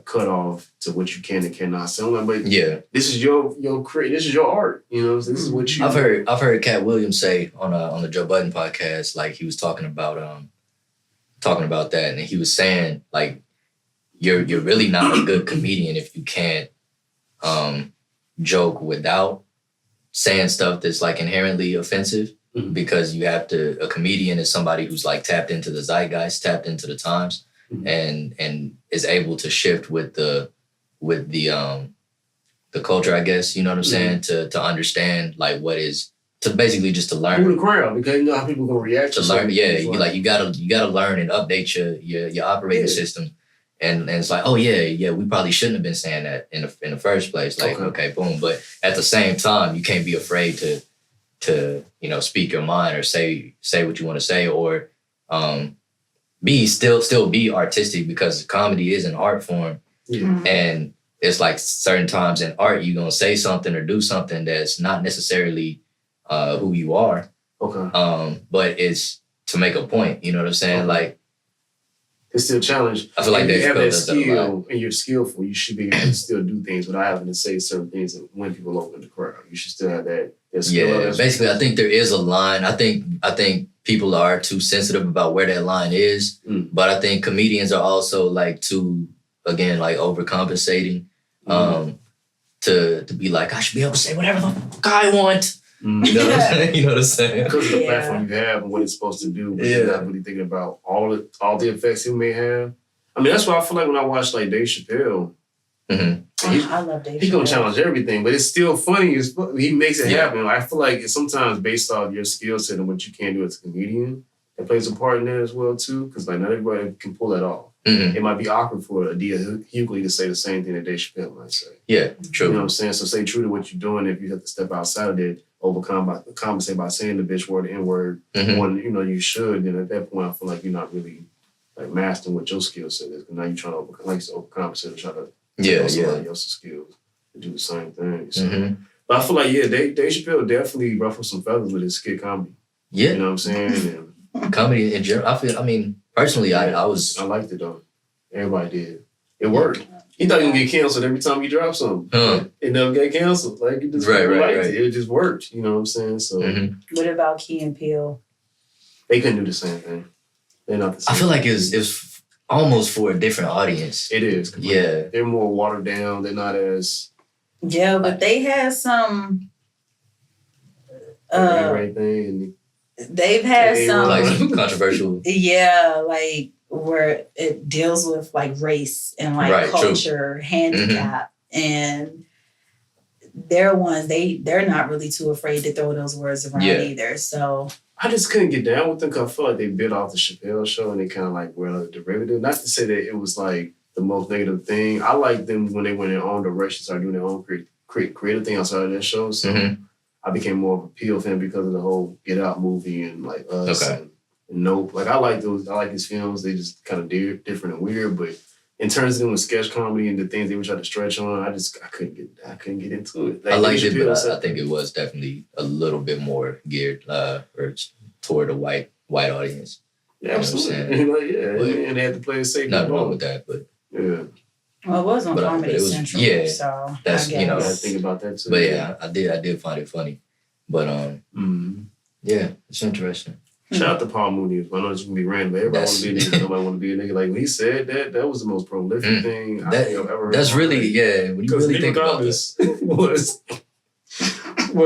[SPEAKER 1] cutoff to what you can and cannot say. I'm like, but this is your this is your art. You know, this is what you.
[SPEAKER 2] I've heard Cat Williams say on the Joe Budden podcast, like he was talking about that, and he was saying like you're really not a good comedian if you can't joke without saying stuff that's like inherently offensive. Mm-hmm. Because a comedian is somebody who's like tapped into the zeitgeist, tapped into the times, mm-hmm. and is able to shift with the culture, I guess, you know what I'm saying, to understand like what is, to basically just to learn.
[SPEAKER 1] Move the crowd, because you know how people are gonna react
[SPEAKER 2] to learn. Yeah, you gotta learn and update your operating system. And it's like, oh yeah, we probably shouldn't have been saying that in the first place. Like, okay, boom. But at the same time, you can't be afraid to speak your mind or say what you want to say, or still be artistic, because comedy is an art form. Yeah. And it's like certain times in art you're gonna say something or do something that's not necessarily who you are. Okay. But it's to make a point, you know what I'm saying? Okay. Like,
[SPEAKER 1] it's still a challenge.
[SPEAKER 2] I feel like
[SPEAKER 1] you have that skill and you're skillful, you should be able to still do things without having to say certain things and win people over in the crowd. You should still have that skill.
[SPEAKER 2] Yeah, basically, I think there is a line. I think people are too sensitive about where that line is, but I think comedians are also like too, again, like overcompensating to be like, I should be able to say whatever the fuck I want. You know what I'm saying? You know what I'm saying?
[SPEAKER 1] Because of the platform you have and what it's supposed to do, but you're not really thinking about all the effects it may have. I mean, that's why I feel like when I watch like Dave Chappelle,
[SPEAKER 3] I love Dave Chappelle.
[SPEAKER 1] He's gonna challenge everything, but it's still funny. He makes it happen. I feel like it's sometimes based off your skill set and what you can do as a comedian. It plays a part in that as well too, because like not everybody can pull that off. Mm-hmm. It might be awkward for Adia Hughley to say the same thing that Dave Chappelle might say.
[SPEAKER 2] Yeah, true.
[SPEAKER 1] You know what I'm saying? So stay true to what you're doing. If you have to step outside of it, compensate by saying the bitch word, the N word, when you should, then at that point I feel like you're not really like mastering what your skill set is. Because now you're trying to overcompensate and try to somebody else's skills to do the same thing. So, but I feel like Dave Chappelle definitely ruffled some feathers with his skit comedy. Yeah, you know what I'm saying? And
[SPEAKER 2] comedy in general. Personally, I
[SPEAKER 1] liked it though. Everybody did. It worked. He thought he would get canceled every time he dropped something. It never got canceled. Like it just right. It just worked. You know what I'm saying? So
[SPEAKER 3] what about Key and Peele?
[SPEAKER 1] They couldn't do the same thing. They're not the same.
[SPEAKER 2] I feel like it's almost for a different audience.
[SPEAKER 1] It is. Yeah. They're more watered down. They're not as
[SPEAKER 3] but they had some they've had some
[SPEAKER 2] like controversial.
[SPEAKER 3] Yeah, like where it deals with like race and like culture, handicap, and they're ones they're not really too afraid to throw those words around either. So
[SPEAKER 1] I just couldn't get down with them because I feel like they bit off the Chappelle show and they kind of like were a derivative. Not to say that it was like the most negative thing. I like them when they went in their own direction, started doing their own creative thing outside of their show. So I became more of a Peele fan because of the whole Get Out movie and like Us and Nope. Like I like his films. They just kind of different and weird. But in terms of doing sketch comedy and the things they were trying to stretch on, I couldn't get into it. Like,
[SPEAKER 2] I liked it, but I think it was definitely a little bit more geared toward a white audience.
[SPEAKER 1] Yeah, absolutely. And they had to play it safe.
[SPEAKER 2] Nothing wrong with that, but
[SPEAKER 3] yeah. Well, it was on Comedy Central, so
[SPEAKER 1] that's I think about that too.
[SPEAKER 2] But I did find it funny. But it's interesting.
[SPEAKER 1] Shout out to Paul Mooney. I know it's gonna be random, but everybody want to be a nigga. Nobody want to be a nigga. Like when he said that was the most prolific thing I think I've ever heard.
[SPEAKER 2] That's really when you really think about this,
[SPEAKER 1] was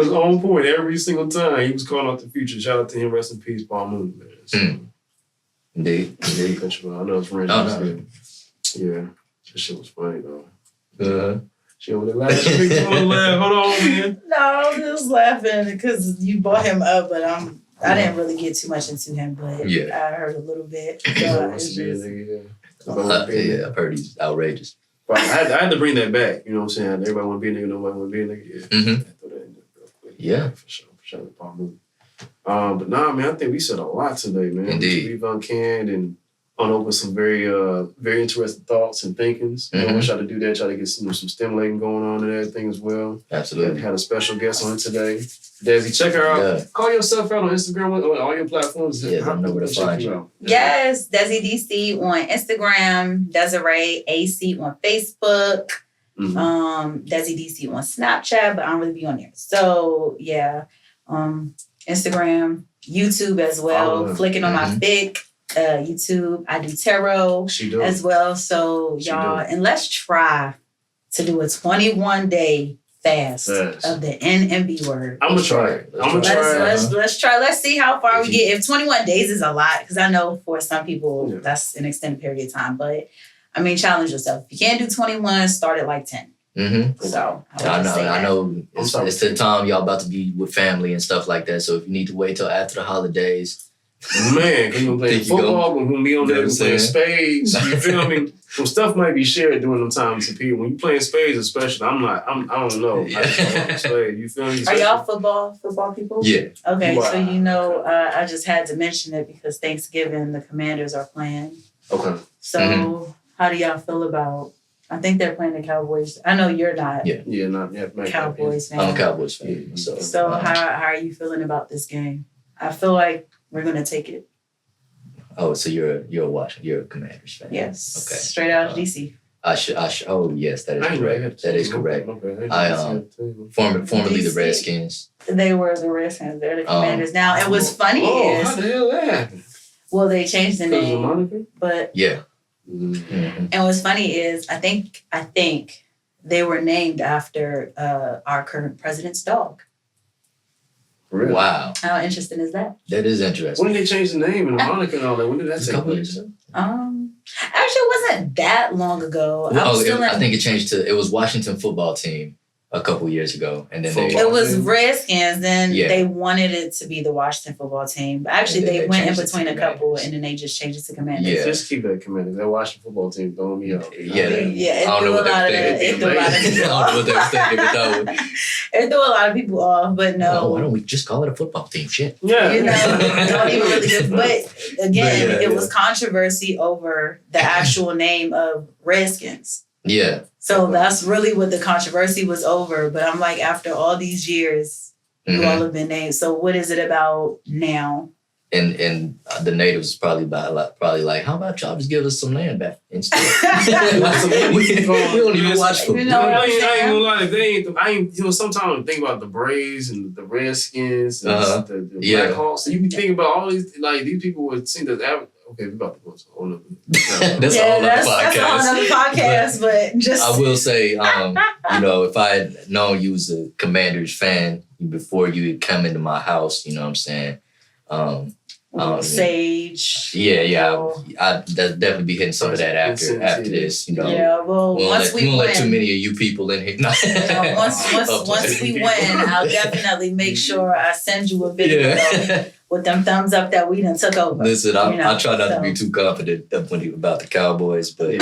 [SPEAKER 1] on point every single time. He was calling out the future. Shout out to him. Rest in peace, Paul Mooney, man. So,
[SPEAKER 2] Indeed.
[SPEAKER 1] I know it's random. Yeah, that shit was funny though. She over there laughing. Hold on, man.
[SPEAKER 3] No, I'm just laughing because you brought him up, but I didn't really get too much into him, but I heard a little bit.
[SPEAKER 2] I've heard he's outrageous.
[SPEAKER 1] But I had to bring that back. You know what I'm saying? Everybody want to be a nigga, nobody want to be a nigga. Yeah. I throw that in there real quick.
[SPEAKER 2] Yeah.
[SPEAKER 1] For sure. Shout out to Paul Mooney. But man, I think we said a lot today, man.
[SPEAKER 2] Indeed.
[SPEAKER 1] We've uncanned and on over some very interesting thoughts and thinkings. I want y'all to do that. Try to get some stimulating going on and everything as well.
[SPEAKER 2] Absolutely.
[SPEAKER 1] Had a special guest on today. Dezi, check her out. Yeah. Call yourself out on Instagram on all your platforms.
[SPEAKER 2] Yeah, I know where to find you.
[SPEAKER 3] Yes, Dezi DC on Instagram, Desiree AC on Facebook, Dezi DC on Snapchat, but I don't really be on there. So yeah, Instagram, YouTube as well. Flicking on my Vic. YouTube. I do tarot as well. So y'all, and let's try to do a 21-day fast of the N and B word.
[SPEAKER 1] I'm gonna try it.
[SPEAKER 3] Let's try. Let's see how far we get. If 21 days is a lot, because I know for some people that's an extended period of time. But I mean, challenge yourself. If you can't do 21, start at like 10. So
[SPEAKER 2] I know it's the time y'all about to be with family and stuff like that. So if you need to wait till after the holidays.
[SPEAKER 1] Man, because you're playing football, we're going to be on there playing spades. You feel me? Some stuff might be shared during them times of people. When you playing spades, especially, I don't know. I just spades. You feel me?
[SPEAKER 3] Are y'all football people?
[SPEAKER 2] Yeah.
[SPEAKER 3] Okay, wow. So I just had to mention it because Thanksgiving, the Commanders are playing.
[SPEAKER 1] Okay.
[SPEAKER 3] So how do y'all feel about? I think they're playing the Cowboys. I know you're not.
[SPEAKER 1] Yeah, not yet.
[SPEAKER 3] Cowboys fan.
[SPEAKER 2] I'm a Cowboys fan.
[SPEAKER 3] So how are you feeling about this game? I feel like we're gonna take it.
[SPEAKER 2] Oh, so you're a Commanders fan?
[SPEAKER 3] Yes.
[SPEAKER 2] Okay.
[SPEAKER 3] Straight out of DC.
[SPEAKER 2] Oh yes, that is correct. That is correct. Formerly the Redskins.
[SPEAKER 3] They were the Redskins. They're the Commanders now. And what's funny is
[SPEAKER 1] how the hell that happened?
[SPEAKER 3] Well, they changed the name, but
[SPEAKER 2] yeah.
[SPEAKER 3] And what's funny is I think they were named after our current president's dog.
[SPEAKER 1] Really?
[SPEAKER 2] Wow.
[SPEAKER 3] How interesting is that?
[SPEAKER 2] That is interesting.
[SPEAKER 1] When did they change the name and the moniker and all that? When did that take place?
[SPEAKER 3] Actually, it wasn't that long ago.
[SPEAKER 2] I think it changed to, it was Washington football team a couple years ago. And then
[SPEAKER 3] it was Redskins, then they wanted it to be the Washington football team. But actually, they went in between a couple and then they just changed it to Commanders.
[SPEAKER 1] Yeah. Just keep that Commanders. That Washington football team throwing me out.
[SPEAKER 3] I don't know what they were thinking with that one. It threw a lot of people off, but no.
[SPEAKER 2] Why don't we just call it a football team? Shit.
[SPEAKER 1] Yeah.
[SPEAKER 3] Don't even really good. But again, it was controversy over the actual name of Redskins.
[SPEAKER 2] Yeah.
[SPEAKER 3] So that's really what the controversy was over. But I'm like, after all these years, you all have been named. So what is it about now?
[SPEAKER 2] And the natives probably like, how about y'all just give us some land back instead? we don't even watch football.
[SPEAKER 1] I ain't gonna lie. Sometimes I think about the Braves and the Redskins and the Blackhawks. So you be thinking about all these, like, these people would seem to okay, we're about to go to a whole nother.
[SPEAKER 2] That's a whole other
[SPEAKER 3] podcast. But just
[SPEAKER 2] I will say, if I had known you was a Commanders fan before you had come into my house, you know what I'm saying?
[SPEAKER 3] Sage.
[SPEAKER 2] Yeah. I'd definitely be hitting some of that after this,
[SPEAKER 3] Yeah, well, once we win,
[SPEAKER 2] let too many of you people in here.
[SPEAKER 3] Once we win, I'll definitely make sure I send you a video with them thumbs up that we done took over.
[SPEAKER 2] Listen, I try not to be too confident about the Cowboys, but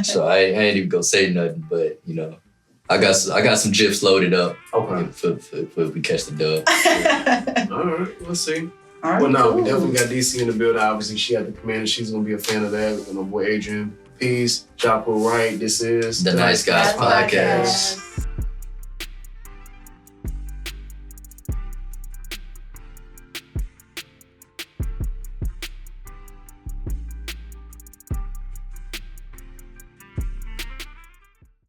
[SPEAKER 2] so I ain't even gonna say nothing. But I got some GIFs loaded up.
[SPEAKER 1] Okay.
[SPEAKER 2] For if we catch the dub.
[SPEAKER 1] All right, we'll see.
[SPEAKER 3] All right,
[SPEAKER 1] well, no, we definitely got DC in the building. Obviously, she had the Commander. She's gonna be a fan of that. And my boy Adrian. Peace. Jocko Wright. This is
[SPEAKER 2] the Nice Guys Podcast.